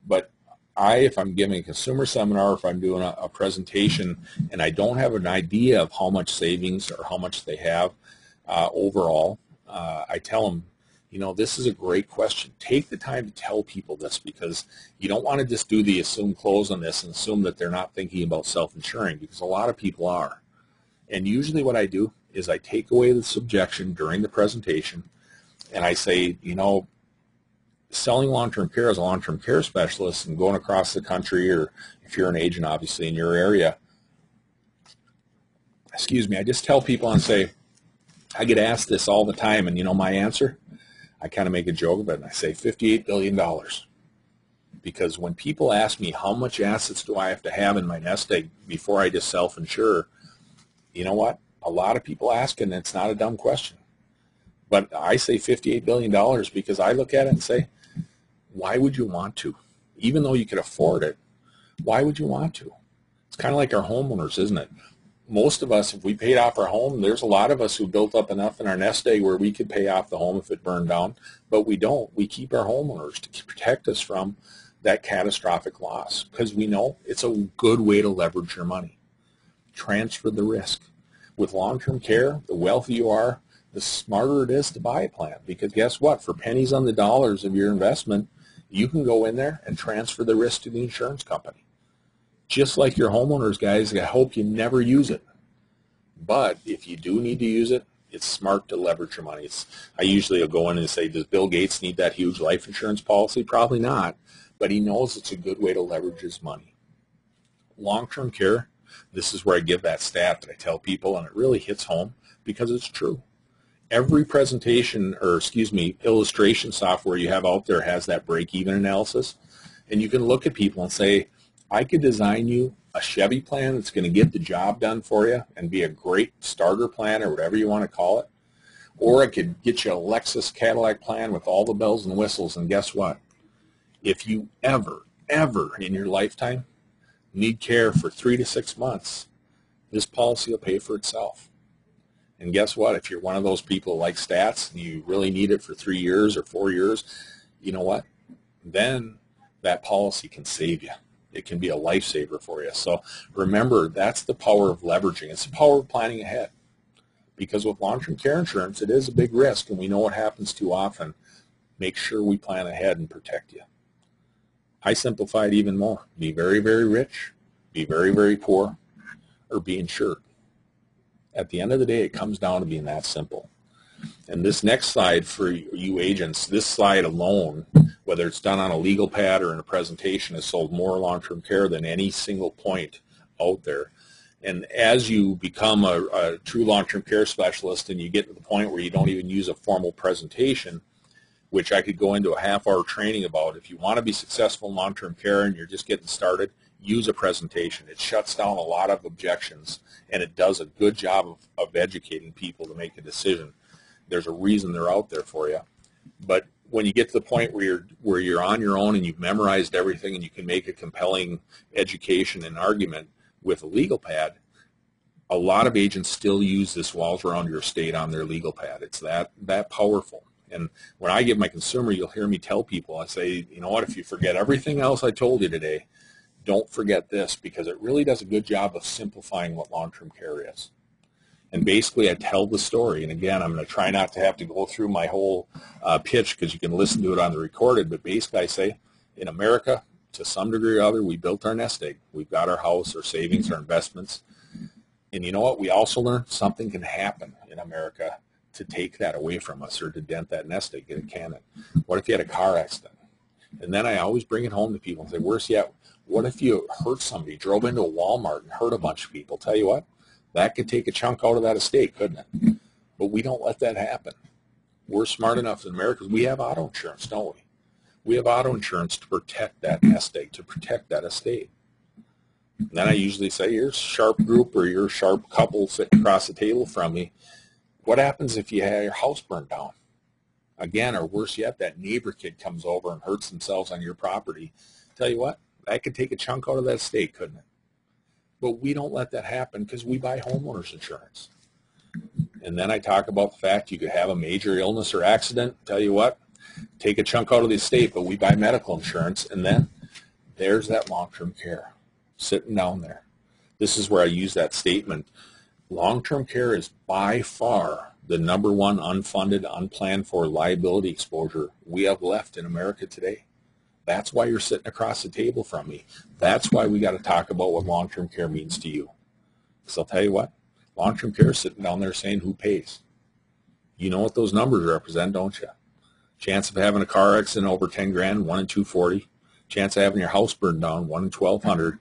But if I'm giving a consumer seminar, if I'm doing a presentation and I don't have an idea of how much savings or how much they have overall, I tell them, you know, this is a great question. Take the time to tell people this, because you don't want to just do the assume close on this and assume that they're not thinking about self-insuring, because a lot of people are. And usually what I do is I take away the subjection during the presentation and I say, you know, selling long-term care as a long-term care specialist and going across the country, or if you're an agent, obviously, in your area, I just tell people and say, I get asked this all the time, and you know my answer? I kind of make a joke of it, and I say $58 billion. Because when people ask me how much assets do I have to have in my nest egg before I just self-insure, you know what? A lot of people ask, and it's not a dumb question. But I say $58 billion because I look at it and say, why would you want to? Even though you could afford it, why would you want to? It's kind of like our homeowners, isn't it? Most of us, if we paid off our home, there's a lot of us who built up enough in our nest egg where we could pay off the home if it burned down, but we don't. We keep our homeowners to protect us from that catastrophic loss because we know it's a good way to leverage your money. Transfer the risk. With long-term care, the wealthier you are, the smarter it is to buy a plan because guess what? For pennies on the dollars of your investment, you can go in there and transfer the risk to the insurance company. Just like your homeowners, guys, I hope you never use it. But if you do need to use it, it's smart to leverage your money. I usually will go in and say, does Bill Gates need that huge life insurance policy? Probably not, but he knows it's a good way to leverage his money. Long-term care, this is where I give that stat that I tell people, and it really hits home because it's true. Every presentation, or illustration software you have out there has that break-even analysis, and you can look at people and say, I could design you a Chevy plan that's going to get the job done for you and be a great starter plan or whatever you want to call it. Or I could get you a Lexus Cadillac plan with all the bells and whistles. And guess what? If you ever in your lifetime need care for 3 to 6 months, this policy will pay for itself. And guess what? If you're one of those people who like stats and you really need it for 3 years or 4 years, you know what? Then that policy can save you. It can be a lifesaver for you. So remember, that's the power of leveraging. It's the power of planning ahead. Because with long-term care insurance, it is a big risk, and we know what happens too often. Make sure we plan ahead and protect you. I simplify it even more. Be very, very rich, be very, very poor, or be insured. At the end of the day, it comes down to being that simple. And this next slide for you agents, this slide alone, whether it's done on a legal pad or in a presentation, has sold more long-term care than any single point out there. And as you become a true long-term care specialist and you get to the point where you don't even use a formal presentation, which I could go into a half-hour training about, if you want to be successful in long-term care and you're just getting started, use a presentation. It shuts down a lot of objections, and it does a good job of educating people to make a decision. There's a reason they're out there for you. But when you get to the point where you're on your own and you've memorized everything and you can make a compelling education and argument with a legal pad, a lot of agents still use this walls around your estate on their legal pad. It's that powerful. And when I give my consumer, you'll hear me tell people, I say, you know what, if you forget everything else I told you today, don't forget this, because it really does a good job of simplifying what long-term care is. And basically, I tell the story. And again, I'm going to try not to have to go through my whole pitch because you can listen to it on the recorded. But basically, I say, in America, to some degree or other, we built our nest egg. We've got our house, our savings, our investments. And you know what? We also learned something can happen in America to take that away from us or to dent that nest egg. It can. What if you had a car accident? And then I always bring it home to people and say, worse yet, what if you hurt somebody, drove into a Walmart and hurt a bunch of people? Tell you what, that could take a chunk out of that estate, couldn't it? But we don't let that happen. We're smart enough in America. We have auto insurance, don't we? We have auto insurance to protect that nest egg, to protect that estate. And then I usually say, you're a sharp group or you're a sharp couple sitting across the table from me. What happens if you have your house burned down? Again, or worse yet, that neighbor kid comes over and hurts themselves on your property. Tell you what, that could take a chunk out of that estate, couldn't it? But we don't let that happen because we buy homeowners insurance. And then I talk about the fact you could have a major illness or accident. Tell you what, take a chunk out of the estate, but we buy medical insurance. And then there's that long-term care sitting down there. This is where I use that statement. Long-term care is by far the number one unfunded, unplanned for liability exposure we have left in America today. That's why you're sitting across the table from me. That's why we got to talk about what long-term care means to you. So I'll tell you what, long-term care is sitting down there saying who pays. You know what those numbers represent, don't you? Chance of having a car accident over 10 grand, 1 in 240. Chance of having your house burned down, 1 in 1,200.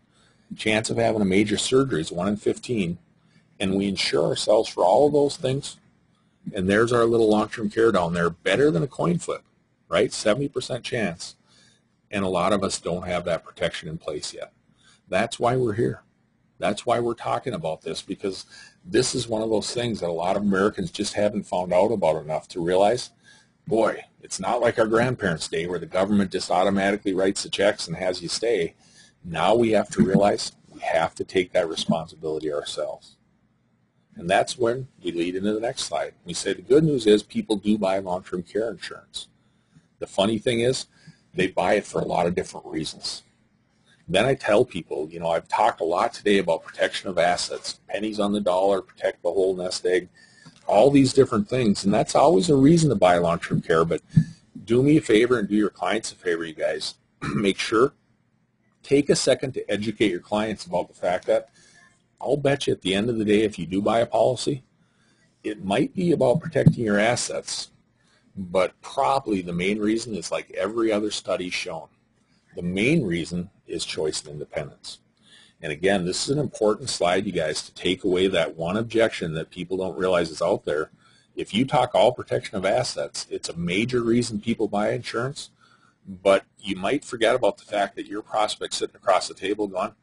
Chance of having a major surgery is 1 in 15. And we insure ourselves for all of those things. And there's our little long-term care down there, better than a coin flip, right? 70% chance. And a lot of us don't have that protection in place yet. That's why we're here. That's why we're talking about this, because this is one of those things that a lot of Americans just haven't found out about enough to realize, boy, it's not like our grandparents' day where the government just automatically writes the checks and has you stay. Now we have to realize we have to take that responsibility ourselves. And that's when we lead into the next slide. We say the good news is people do buy long-term care insurance. The funny thing is they buy it for a lot of different reasons. Then I tell people, you know, I've talked a lot today about protection of assets, pennies on the dollar, protect the whole nest egg, all these different things. And that's always a reason to buy long-term care. But do me a favor and do your clients a favor, you guys. Make sure, take a second to educate your clients about the fact that I'll bet you at the end of the day, if you do buy a policy, it might be about protecting your assets. But probably the main reason is like every other study shown. The main reason is choice and independence. And again, this is an important slide, you guys, to take away that one objection that people don't realize is out there. If you talk all protection of assets, it's a major reason people buy insurance, but you might forget about the fact that your prospect's sitting across the table going,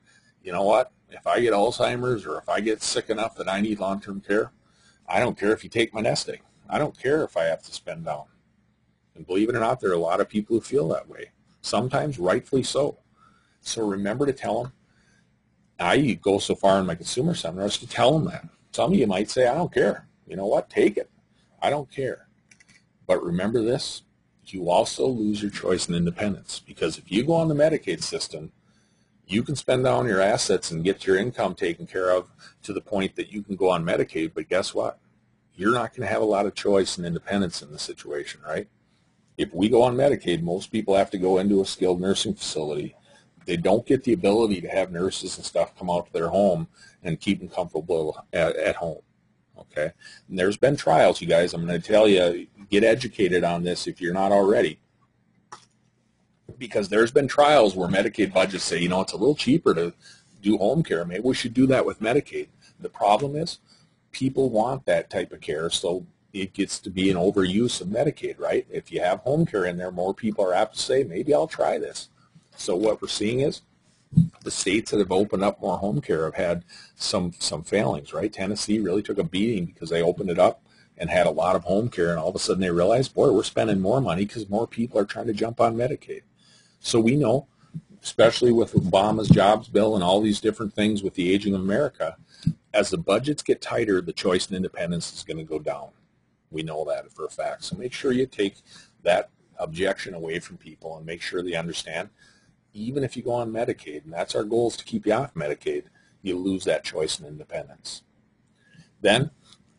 you know what, if I get Alzheimer's or if I get sick enough that I need long-term care, I don't care if you take my nest egg. I don't care if I have to spend down. And believe it or not, there are a lot of people who feel that way, sometimes rightfully so. So remember to tell them. I go so far in my consumer seminars to tell them that. Some of you might say, I don't care. You know what? Take it. I don't care. But remember this, you also lose your choice and independence, because if you go on the Medicaid system, you can spend down your assets and get your income taken care of to the point that you can go on Medicaid, but guess what? You're not going to have a lot of choice and independence in the situation, right? If we go on Medicaid, most people have to go into a skilled nursing facility. They don't get the ability to have nurses and stuff come out to their home and keep them comfortable at home, okay? And there's been trials, you guys. I'm going to tell you, get educated on this if you're not already, because there's been trials where Medicaid budgets say, you know, it's a little cheaper to do home care. Maybe we should do that with Medicaid. The problem is people want that type of care, so it gets to be an overuse of Medicaid, right? If you have home care in there, more people are apt to say, maybe I'll try this. So what we're seeing is the states that have opened up more home care have had some failings, right? Tennessee really took a beating because they opened it up and had a lot of home care, and all of a sudden they realized, boy, we're spending more money because more people are trying to jump on Medicaid. So we know, especially with Obama's jobs bill and all these different things with the aging of America, as the budgets get tighter, the choice and independence is going to go down. We know that for a fact. So make sure you take that objection away from people and make sure they understand, even if you go on Medicaid, and that's our goal, is to keep you off Medicaid, you lose that choice and independence. Then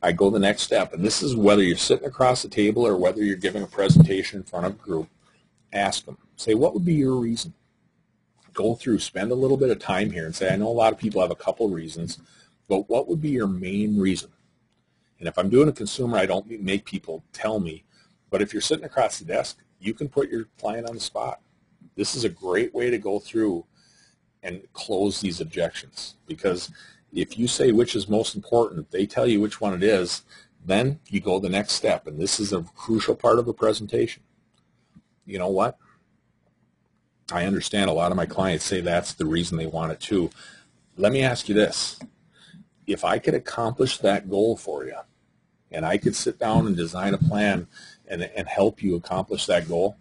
I go the next step, and this is whether you're sitting across the table or whether you're giving a presentation in front of a group. Ask them. Say, what would be your reason? Go through, spend a little bit of time here and say, I know a lot of people have a couple reasons, but what would be your main reason? And if I'm doing a consumer, I don't make people tell me, but if you're sitting across the desk, you can put your client on the spot. This is a great way to go through and close these objections, because if you say which is most important, they tell you which one it is, then you go the next step, and this is a crucial part of a presentation. You know what? I understand a lot of my clients say that's the reason they want it too. Let me ask you this. If I could accomplish that goal for you, and I could sit down and design a plan and help you accomplish that goal,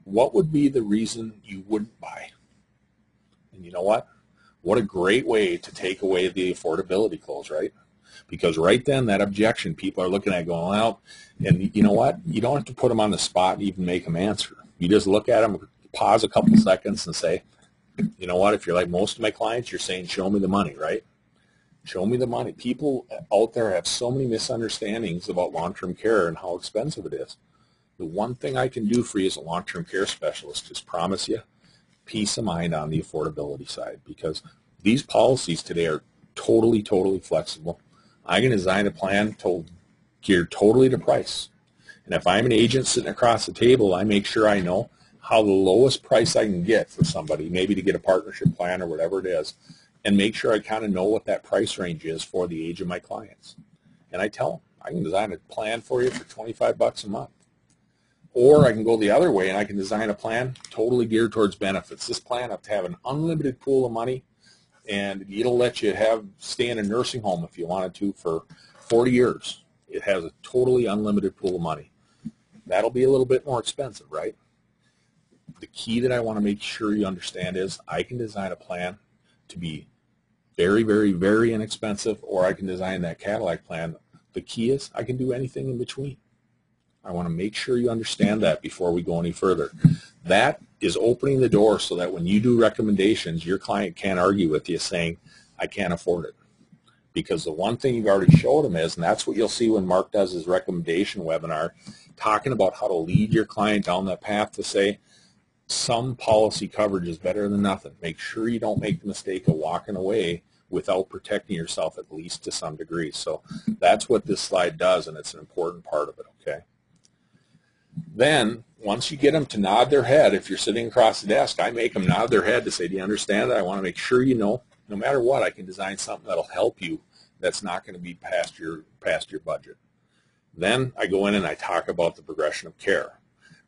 what would be the reason you wouldn't buy? And you know what? What a great way to take away the affordability clause, right? Because right then, that objection, people are looking at going out, and you know what? You don't have to put them on the spot and even make them answer. You just look at them, pause a couple seconds, and say, you know what? If you're like most of my clients, you're saying, show me the money, right? Show me the money. People out there have so many misunderstandings about long-term care and how expensive it is. The one thing I can do for you as a long-term care specialist is promise you peace of mind on the affordability side, because these policies today are totally, totally flexible. I can design a plan geared totally to price. And if I'm an agent sitting across the table, I make sure I know how the lowest price I can get for somebody, maybe to get a partnership plan or whatever it is, and make sure I kind of know what that price range is for the age of my clients. And I tell them, I can design a plan for you for $25 a month. Or I can go the other way and I can design a plan totally geared towards benefits. This plan up to have an unlimited pool of money, and it'll let you stay in a nursing home if you wanted to for 40 years. It has a totally unlimited pool of money. That'll be a little bit more expensive, right? The key that I want to make sure you understand is I can design a plan to be very, very, very inexpensive, or I can design that Cadillac plan. The key is I can do anything in between. I want to make sure you understand that before we go any further. That is opening the door so that when you do recommendations, your client can't argue with you saying, I can't afford it. Because the one thing you've already showed them is, and that's what you'll see when Mark does his recommendation webinar, talking about how to lead your client down that path to say, some policy coverage is better than nothing. Make sure you don't make the mistake of walking away without protecting yourself at least to some degree. So that's what this slide does, and it's an important part of it, okay? Then, once you get them to nod their head, if you're sitting across the desk, I make them nod their head to say, do you understand that? I want to make sure you know, no matter what, I can design something that'll help you that's not going to be past your budget. Then I go in and I talk about the progression of care.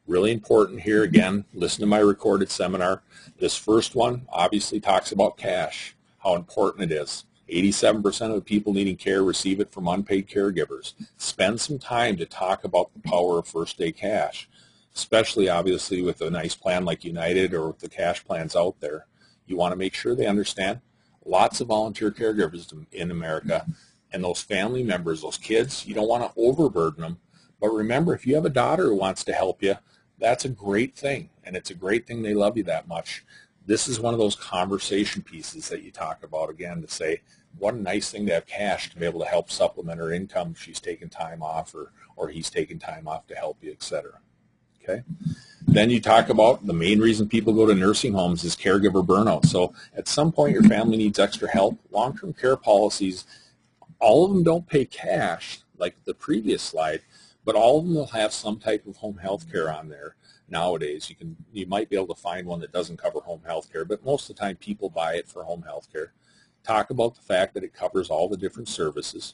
Really important here, again, listen to my recorded seminar. This first one obviously talks about cash, how important it is. 87% of the people needing care receive it from unpaid caregivers. Spend some time to talk about the power of first day cash, especially obviously with a nice plan like United or with the cash plans out there. You want to make sure they understand lots of volunteer caregivers in America, and those family members, those kids, you don't want to overburden them. But remember, if you have a daughter who wants to help you, that's a great thing, and it's a great thing they love you that much. This is one of those conversation pieces that you talk about, again, to say, what a nice thing to have cash to be able to help supplement her income if she's taking time off or he's taking time off to help you, etc. Okay? Then you talk about the main reason people go to nursing homes is caregiver burnout. So at some point your family needs extra help. Long-term care policies, all of them don't pay cash like the previous slide, but all of them will have some type of home health care on there nowadays. You might be able to find one that doesn't cover home health care, but most of the time people buy it for home health care. Talk about the fact that it covers all the different services.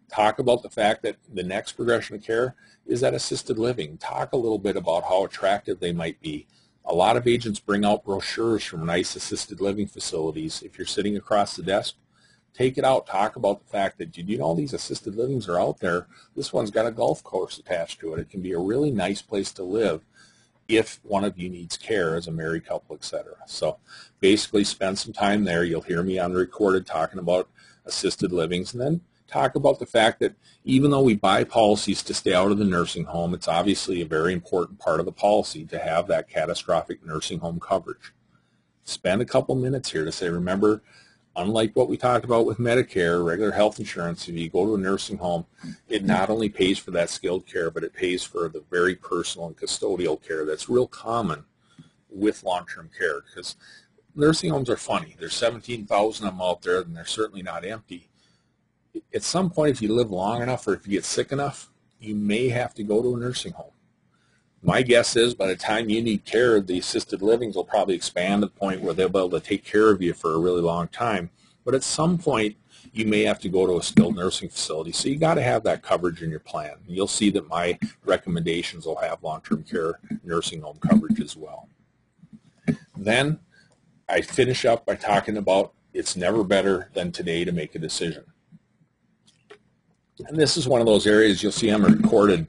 Talk about the fact that the next progression of care is that assisted living. Talk a little bit about how attractive they might be. A lot of agents bring out brochures from nice assisted living facilities. If you're sitting across the desk, take it out. Talk about the fact that, did you know these assisted livings are out there? This one's got a golf course attached to it. It can be a really nice place to live if one of you needs care as a married couple, etc. So basically spend some time there. You'll hear me on the recorded talking about assisted livings, and then talk about the fact that even though we buy policies to stay out of the nursing home, it's obviously a very important part of the policy to have that catastrophic nursing home coverage. Spend a couple minutes here to say, remember, unlike what we talked about with Medicare, regular health insurance, if you go to a nursing home, it not only pays for that skilled care, but it pays for the very personal and custodial care that's real common with long-term care, because nursing homes are funny. There's 17,000 of them out there, and they're certainly not empty. At some point, if you live long enough or if you get sick enough, you may have to go to a nursing home. My guess is by the time you need care, the assisted livings will probably expand to the point where they'll be able to take care of you for a really long time. But at some point, you may have to go to a skilled nursing facility. So you got to have that coverage in your plan. You'll see that my recommendations will have long-term care nursing home coverage as well. Then I finish up by talking about it's never better than today to make a decision. And this is one of those areas you'll see I'm recorded.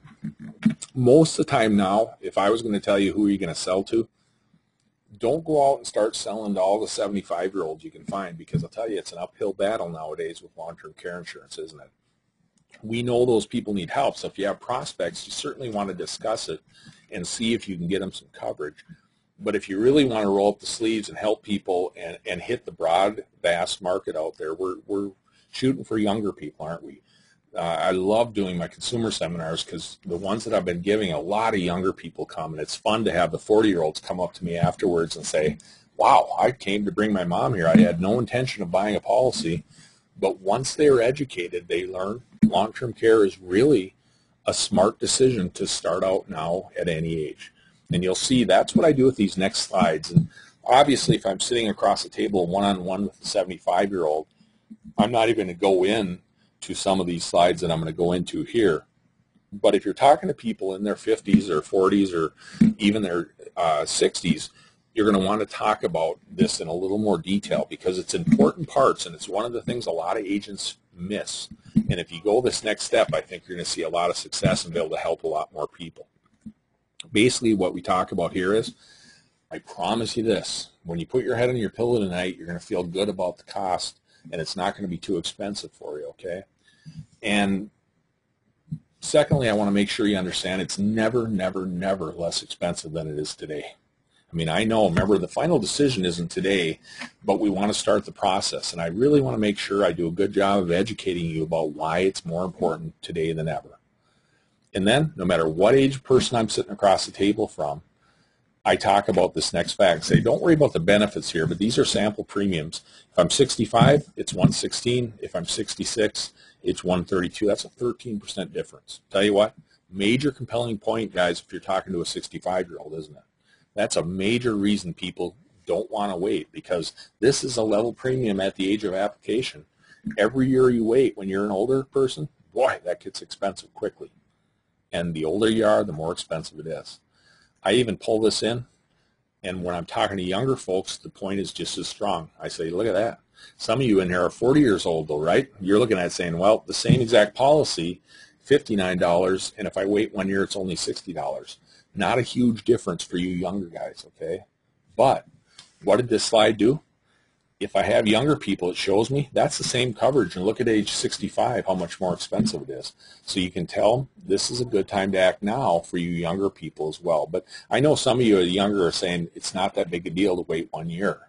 Most of the time now, if I was going to tell you who you're going to sell to, don't go out and start selling to all the 75-year-olds you can find, because I'll tell you, it's an uphill battle nowadays with long-term care insurance, isn't it? We know those people need help, so if you have prospects, you certainly want to discuss it and see if you can get them some coverage. But if you really want to roll up the sleeves and help people and hit the broad, vast market out there, we're shooting for younger people, aren't we? I love doing my consumer seminars because the ones that I've been giving, a lot of younger people come, and it's fun to have the 40-year-olds come up to me afterwards and say, wow, I came to bring my mom here. I had no intention of buying a policy, but once they are educated, they learn long-term care is really a smart decision to start out now at any age. And you'll see that's what I do with these next slides. And obviously, if I'm sitting across the table one-on-one with a 75-year-old, I'm not even going to go in to some of these slides that I'm going to go into here. But if you're talking to people in their 50s or 40s or even their 60s, you're going to want to talk about this in a little more detail because it's important parts, and it's one of the things a lot of agents miss. And if you go this next step, I think you're going to see a lot of success and be able to help a lot more people. Basically, what we talk about here is, I promise you this, when you put your head on your pillow tonight, you're going to feel good about the cost, and it's not going to be too expensive for you, okay? And secondly, I want to make sure you understand it's never, never, never less expensive than it is today. I mean, I know, remember, the final decision isn't today, but we want to start the process. And I really want to make sure I do a good job of educating you about why it's more important today than ever. And then, no matter what age person I'm sitting across the table from, I talk about this next fact and say, don't worry about the benefits here, but these are sample premiums. If I'm 65, it's 116. If I'm 66, it's 132. That's a 13% difference. Tell you what, major compelling point, guys, if you're talking to a 65-year-old, isn't it? That's a major reason people don't want to wait, because this is a level premium at the age of application. Every year you wait when you're an older person, boy, that gets expensive quickly. And the older you are, the more expensive it is. I even pull this in, and when I'm talking to younger folks, the point is just as strong. I say, look at that. Some of you in here are 40 years old, though, right? You're looking at saying, well, the same exact policy, $59, and if I wait 1 year, it's only $60. Not a huge difference for you younger guys, okay? But what did this slide do? If I have younger people, it shows me that's the same coverage. And look at age 65, how much more expensive it is. So you can tell this is a good time to act now for you younger people as well. But I know some of you younger are saying it's not that big a deal to wait 1 year.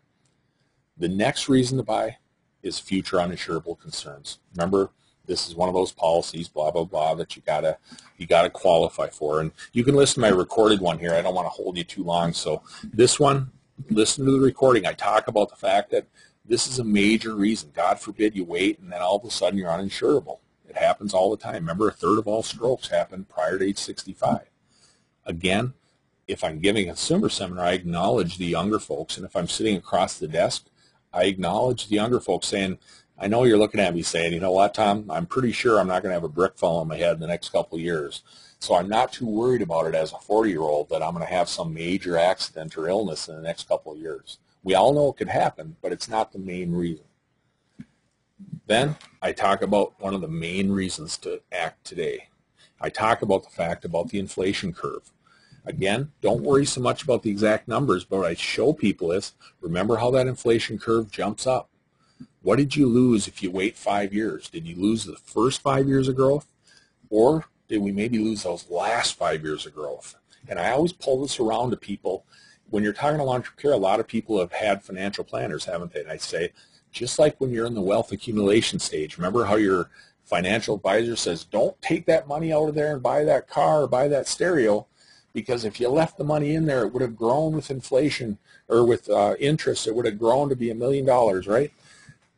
The next reason to buy is future uninsurable concerns. Remember, this is one of those policies, blah, blah, blah, that you gotta qualify for. And you can listen to my recorded one here. I don't want to hold you too long. So this one, listen to the recording. I talk about the fact that this is a major reason. God forbid you wait and then all of a sudden you're uninsurable. It happens all the time. Remember, a third of all strokes happen prior to age 65. Again, if I'm giving a consumer seminar, I acknowledge the younger folks. And if I'm sitting across the desk, I acknowledge the younger folks saying, I know you're looking at me saying, you know what, Tom, I'm pretty sure I'm not going to have a brick fall on my head in the next couple of years. So I'm not too worried about it as a 40-year-old that I'm going to have some major accident or illness in the next couple of years. We all know it could happen, but it's not the main reason. Then I talk about one of the main reasons to act today. I talk about the fact about the inflation curve. Again, don't worry so much about the exact numbers, but what I show people is, remember how that inflation curve jumps up. What did you lose if you wait 5 years? Did you lose the first 5 years of growth? Or did we maybe lose those last 5 years of growth? And I always pull this around to people. When you're talking to long-term care, a lot of people have had financial planners, haven't they? And I say, just like when you're in the wealth accumulation stage, remember how your financial advisor says, don't take that money out of there and buy that car or buy that stereo, because if you left the money in there, it would have grown with inflation or with interest. It would have grown to be $1 million, right?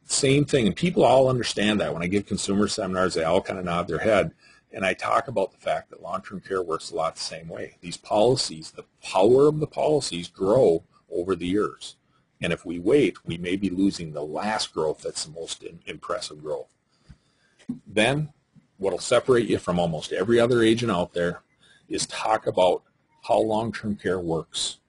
Same thing, and people all understand that. When I give consumer seminars, they all kind of nod their head, and I talk about the fact that long-term care works a lot the same way. These policies, the power of the policies grow over the years, and if we wait, we may be losing the last growth that's the most impressive growth. Then what will separate you from almost every other agent out there is talk about how long-term care works.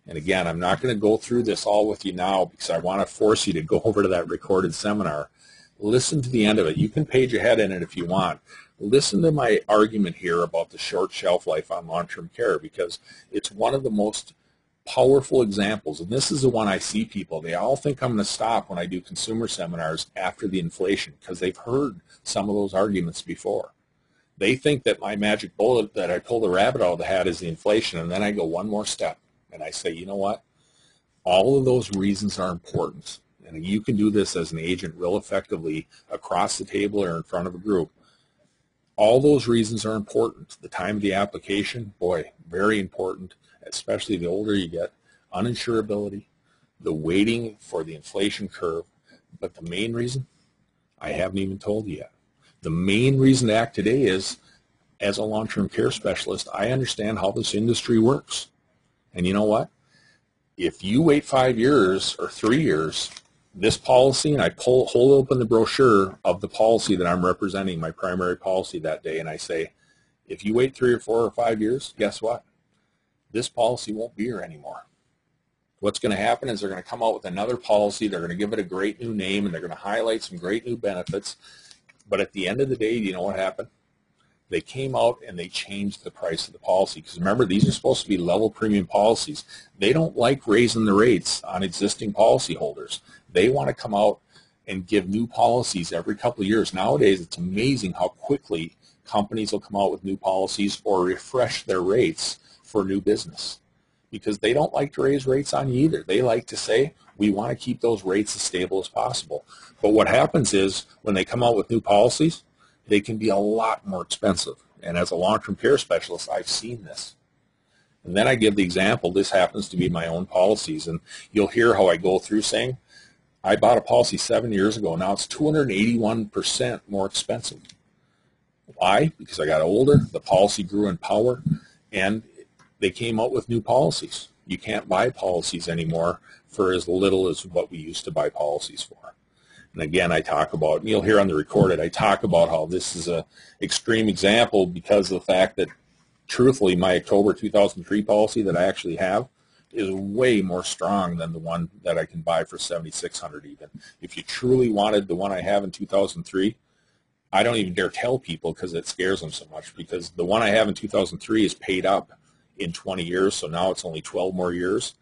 And again, I'm not going to go through this all with you now because I want to force you to go over to that recorded seminar. Listen to the end of it. You can page ahead in it if you want. Listen to my argument here about the short shelf life on long-term care, because it's one of the most powerful examples. And this is the one I see people. They all think I'm going to stop when I do consumer seminars after the inflation because they've heard some of those arguments before. They think that my magic bullet that I pull the rabbit out of the hat is the inflation, and then I go one more step. And I say, you know what? All of those reasons are important. And you can do this as an agent real effectively across the table or in front of a group. All those reasons are important. The time of the application, boy, very important, especially the older you get. Uninsurability, the waiting for the inflation curve. But the main reason, I haven't even told you yet. The main reason to act today is, as a long-term care specialist, I understand how this industry works. And you know what? If you wait 5 years or 3 years, this policy, and I hold open the brochure of the policy that I'm representing, my primary policy that day, and I say, If you wait 3 or 4 or 5 years, guess what? This policy won't be here anymore. What's going to happen is they're going to come out with another policy, they're going to give it a great new name, and they're going to highlight some great new benefits. But at the end of the day, do you know what happened? They came out and they changed the price of the policy. Because remember, these are supposed to be level premium policies. They don't like raising the rates on existing policyholders. They want to come out and give new policies every couple of years. Nowadays, it's amazing how quickly companies will come out with new policies or refresh their rates for new business, because they don't like to raise rates on you either. They like to say, we want to keep those rates as stable as possible. But what happens is when they come out with new policies, they can be a lot more expensive. And as a long-term care specialist, I've seen this. And then I give the example, this happens to be my own policies, and you'll hear how I go through saying, I bought a policy 7 years ago, now it's 281% more expensive. Why? Because I got older, the policy grew in power, and they came out with new policies. You can't buy policies anymore for as little as what we used to buy policies for. And again, I talk about, and you'll hear on the recorded, I talk about how this is an extreme example because of the fact that, truthfully, my October 2003 policy that I actually have is way more strong than the one that I can buy for $7,600 even. If you truly wanted the one I have in 2003, I don't even dare tell people because it scares them so much, because the one I have in 2003 is paid up in 20 years, so now it's only 12 more years.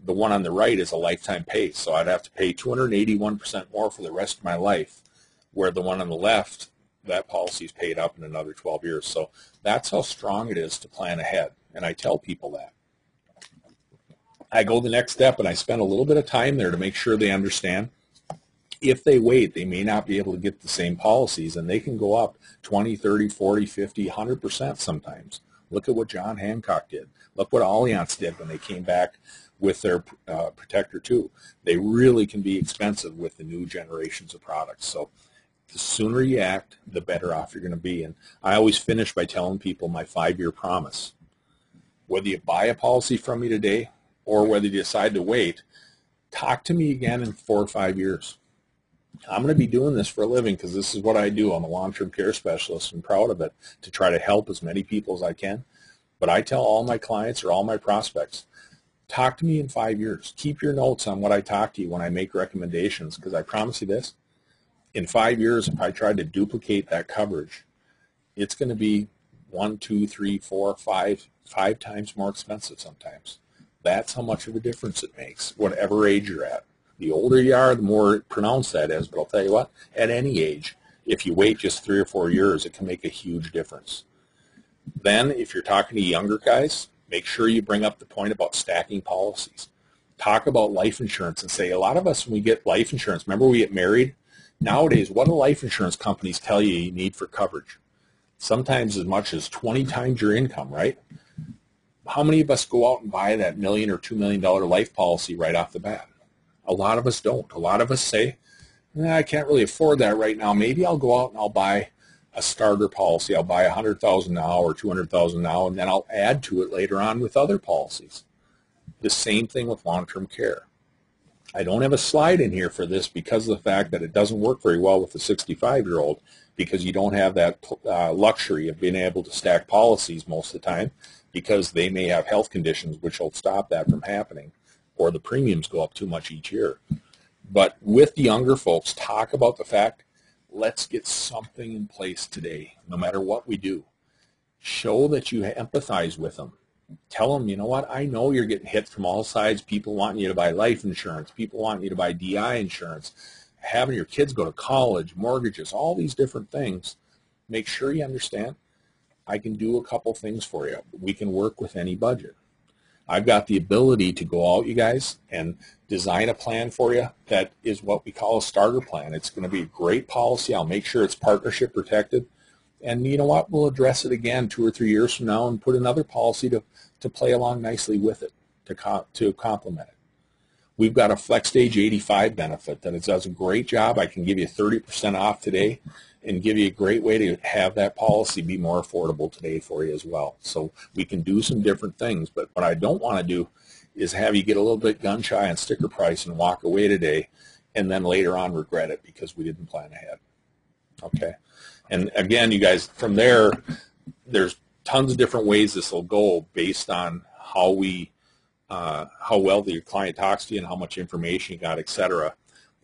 The one on the right is a lifetime pay, so I'd have to pay 281% more for the rest of my life, where the one on the left, that policy is paid up in another 12 years. So that's how strong it is to plan ahead, and I tell people that. I go the next step, and I spend a little bit of time there to make sure they understand. If they wait, they may not be able to get the same policies, and they can go up 20, 30, 40, 50, 100% sometimes. Look at what John Hancock did. Look what Allianz did when they came back with their Protector 2. They really can be expensive with the new generations of products. So the sooner you act, the better off you're going to be. And I always finish by telling people my 5-year promise. Whether you buy a policy from me today or whether you decide to wait, talk to me again in 4 or 5 years. I'm going to be doing this for a living because this is what I do. I'm a long-term care specialist and proud of it, to try to help as many people as I can. But I tell all my clients or all my prospects, talk to me in 5 years. Keep your notes on what I talk to you when I make recommendations, because I promise you this, in 5 years, if I try to duplicate that coverage, it's going to be 1, 2, 3, 4, 5 times more expensive sometimes. That's how much of a difference it makes, whatever age you're at. The older you are, the more pronounced that is. But I'll tell you what, at any age, if you wait just 3 or 4 years, it can make a huge difference. Then, if you're talking to younger guys, make sure you bring up the point about stacking policies. Talk about life insurance and say, a lot of us, when we get life insurance, remember we get married? Nowadays, what do life insurance companies tell you need for coverage? Sometimes as much as 20 times your income, right? How many of us go out and buy that $1 million or $2 million life policy right off the bat? A lot of us don't. A lot of us say, I can't really afford that right now. Maybe I'll go out and I'll buy a starter policy. I'll buy $100,000 now or $200,000 now, and then I'll add to it later on with other policies. The same thing with long-term care. I don't have a slide in here for this because of the fact that it doesn't work very well with a 65-year-old, because you don't have that luxury of being able to stack policies most of the time, because they may have health conditions which will stop that from happening, or the premiums go up too much each year. But with the younger folks, talk about the fact, let's get something in place today, no matter what we do. Show that you empathize with them. Tell them, you know what, I know you're getting hit from all sides. People want you to buy life insurance. People want you to buy DI insurance. Having your kids go to college, mortgages, all these different things. Make sure you understand, I can do a couple things for you. We can work with any budget. I've got the ability to go out, you guys, and design a plan for you that is what we call a starter plan. It's going to be a great policy. I'll make sure it's partnership protected. And you know what? We'll address it again 2 or 3 years from now and put another policy to play along nicely with it, to complement it. We've got a Flex Stage 85 benefit that it does a great job. I can give you 30% off today and give you a great way to have that policy be more affordable today for you as well. So we can do some different things, but what I don't want to do is have you get a little bit gun shy on sticker price and walk away today and then later on regret it because we didn't plan ahead. Okay? And again, you guys, from there, there's tons of different ways this will go based on how well the client talks to you and how much information you got, etc.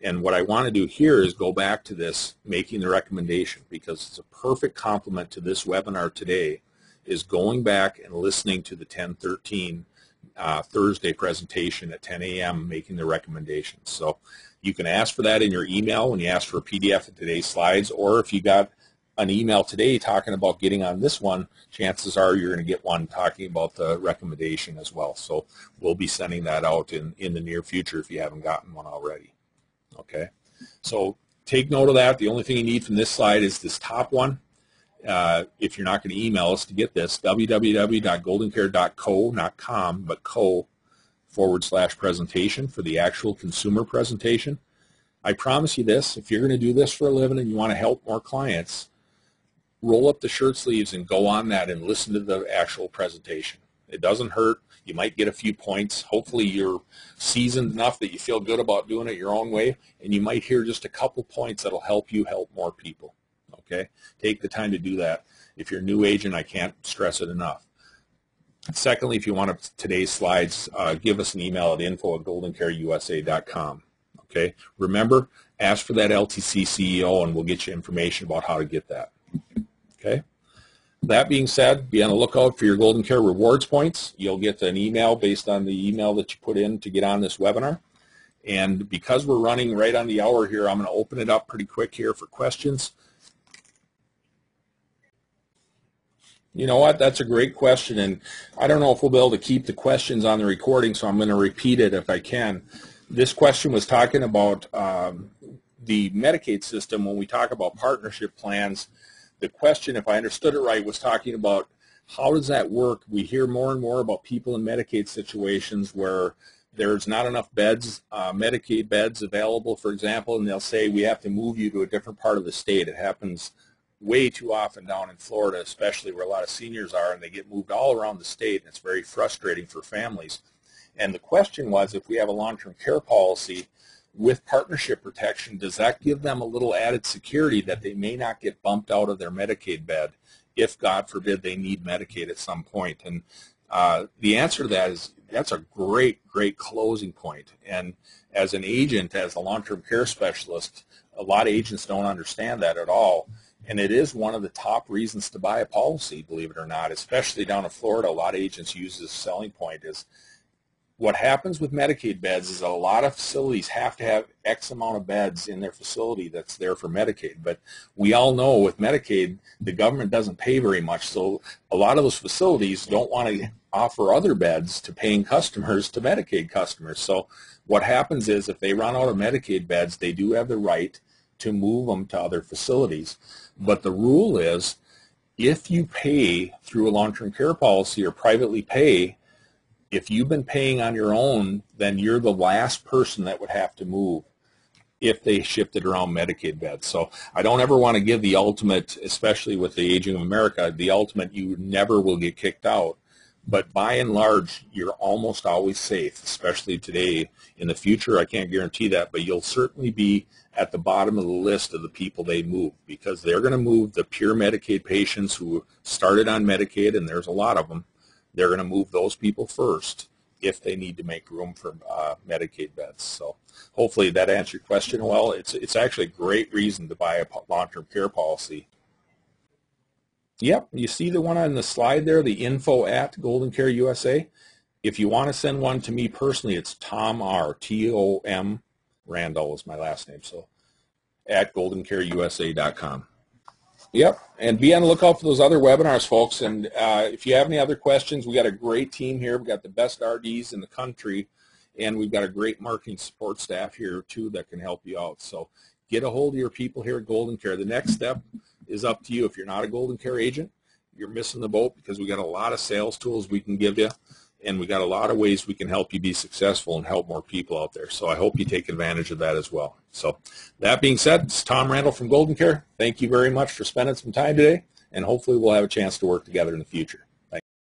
And what I want to do here is go back to this making the recommendation, because it's a perfect complement to this webinar today, is going back and listening to the 1013 Thursday presentation at 10 a.m. making the recommendations. So you can ask for that in your email when you ask for a PDF of today's slides, or if you got an email today talking about getting on this one, chances are you're going to get one talking about the recommendation as well. So we'll be sending that out in the near future if you haven't gotten one already. Okay, so take note of that. The only thing you need from this slide is this top one. If you're not going to email us to get this, www.goldencare.co, not com, but co/presentation for the actual consumer presentation. I promise you this, if you're going to do this for a living and you want to help more clients, roll up the shirt sleeves and go on that and listen to the actual presentation. It doesn't hurt. You might get a few points. Hopefully you're seasoned enough that you feel good about doing it your own way, and you might hear just a couple points that'll help you help more people. Okay? Take the time to do that. If you're a new agent, I can't stress it enough. Secondly, if you want today's slides, give us an email at info@goldencareusa.com. Okay? Remember, ask for that LTC CEO and we'll get you information about how to get that. Okay? That being said, be on the lookout for your GoldenCare rewards points. You'll get an email based on the email that you put in to get on this webinar. And because we're running right on the hour here, I'm going to open it up pretty quick here for questions. You know what? That's a great question, and I don't know if we'll be able to keep the questions on the recording, so I'm going to repeat it if I can. This question was talking about the Medicaid system. When we talk about partnership plans, the question, if I understood it right, was talking about how does that work? We hear more and more about people in Medicaid situations where there's not enough beds, Medicaid beds available, for example, and they'll say we have to move you to a different part of the state. It happens way too often down in Florida, especially where a lot of seniors are, and they get moved all around the state, and it's very frustrating for families. And the question was, if we have a long-term care policy with partnership protection, does that give them a little added security that they may not get bumped out of their Medicaid bed if, God forbid, they need Medicaid at some point? And the answer to that is that's a great closing point. And as an agent, as a long-term care specialist, a lot of agents don't understand that at all. And it is one of the top reasons to buy a policy, believe it or not, especially down in Florida. A lot of agents use this selling point is what happens with Medicaid beds is a lot of facilities have to have X amount of beds in their facility that's there for Medicaid. But we all know with Medicaid, the government doesn't pay very much. So a lot of those facilities don't want to offer other beds to paying customers to Medicaid customers. So what happens is if they run out of Medicaid beds, they do have the right to move them to other facilities. But the rule is if you pay through a long-term care policy or privately pay, if you've been paying on your own, then you're the last person that would have to move if they shifted around Medicaid beds. So I don't ever want to give the ultimate, especially with the aging of America, the ultimate you never will get kicked out. But by and large, you're almost always safe, especially today. In the future, I can't guarantee that, but you'll certainly be at the bottom of the list of the people they move, because they're going to move the pure Medicaid patients who started on Medicaid, and there's a lot of them. They're going to move those people first if they need to make room for Medicaid beds. So hopefully that answered your question well. It's actually a great reason to buy a long-term care policy. Yep, you see the one on the slide there, the info@GoldenCare USA. If you want to send one to me personally, it's Tom R, T-O-M, Randall is my last name, so at GoldenCareUSA.com. Yep, and be on the lookout for those other webinars, folks. And if you have any other questions, we got a great team here. We've got the best RDs in the country, and we've got a great marketing support staff here, too, that can help you out. So get a hold of your people here at GoldenCare. The next step is up to you. If you're not a GoldenCare agent, you're missing the boat, because we got a lot of sales tools we can give you, and we got a lot of ways we can help you be successful and help more people out there. So I hope you take advantage of that as well. So that being said, it's Tom Randall from GoldenCare. Thank you very much for spending some time today, and hopefully we'll have a chance to work together in the future.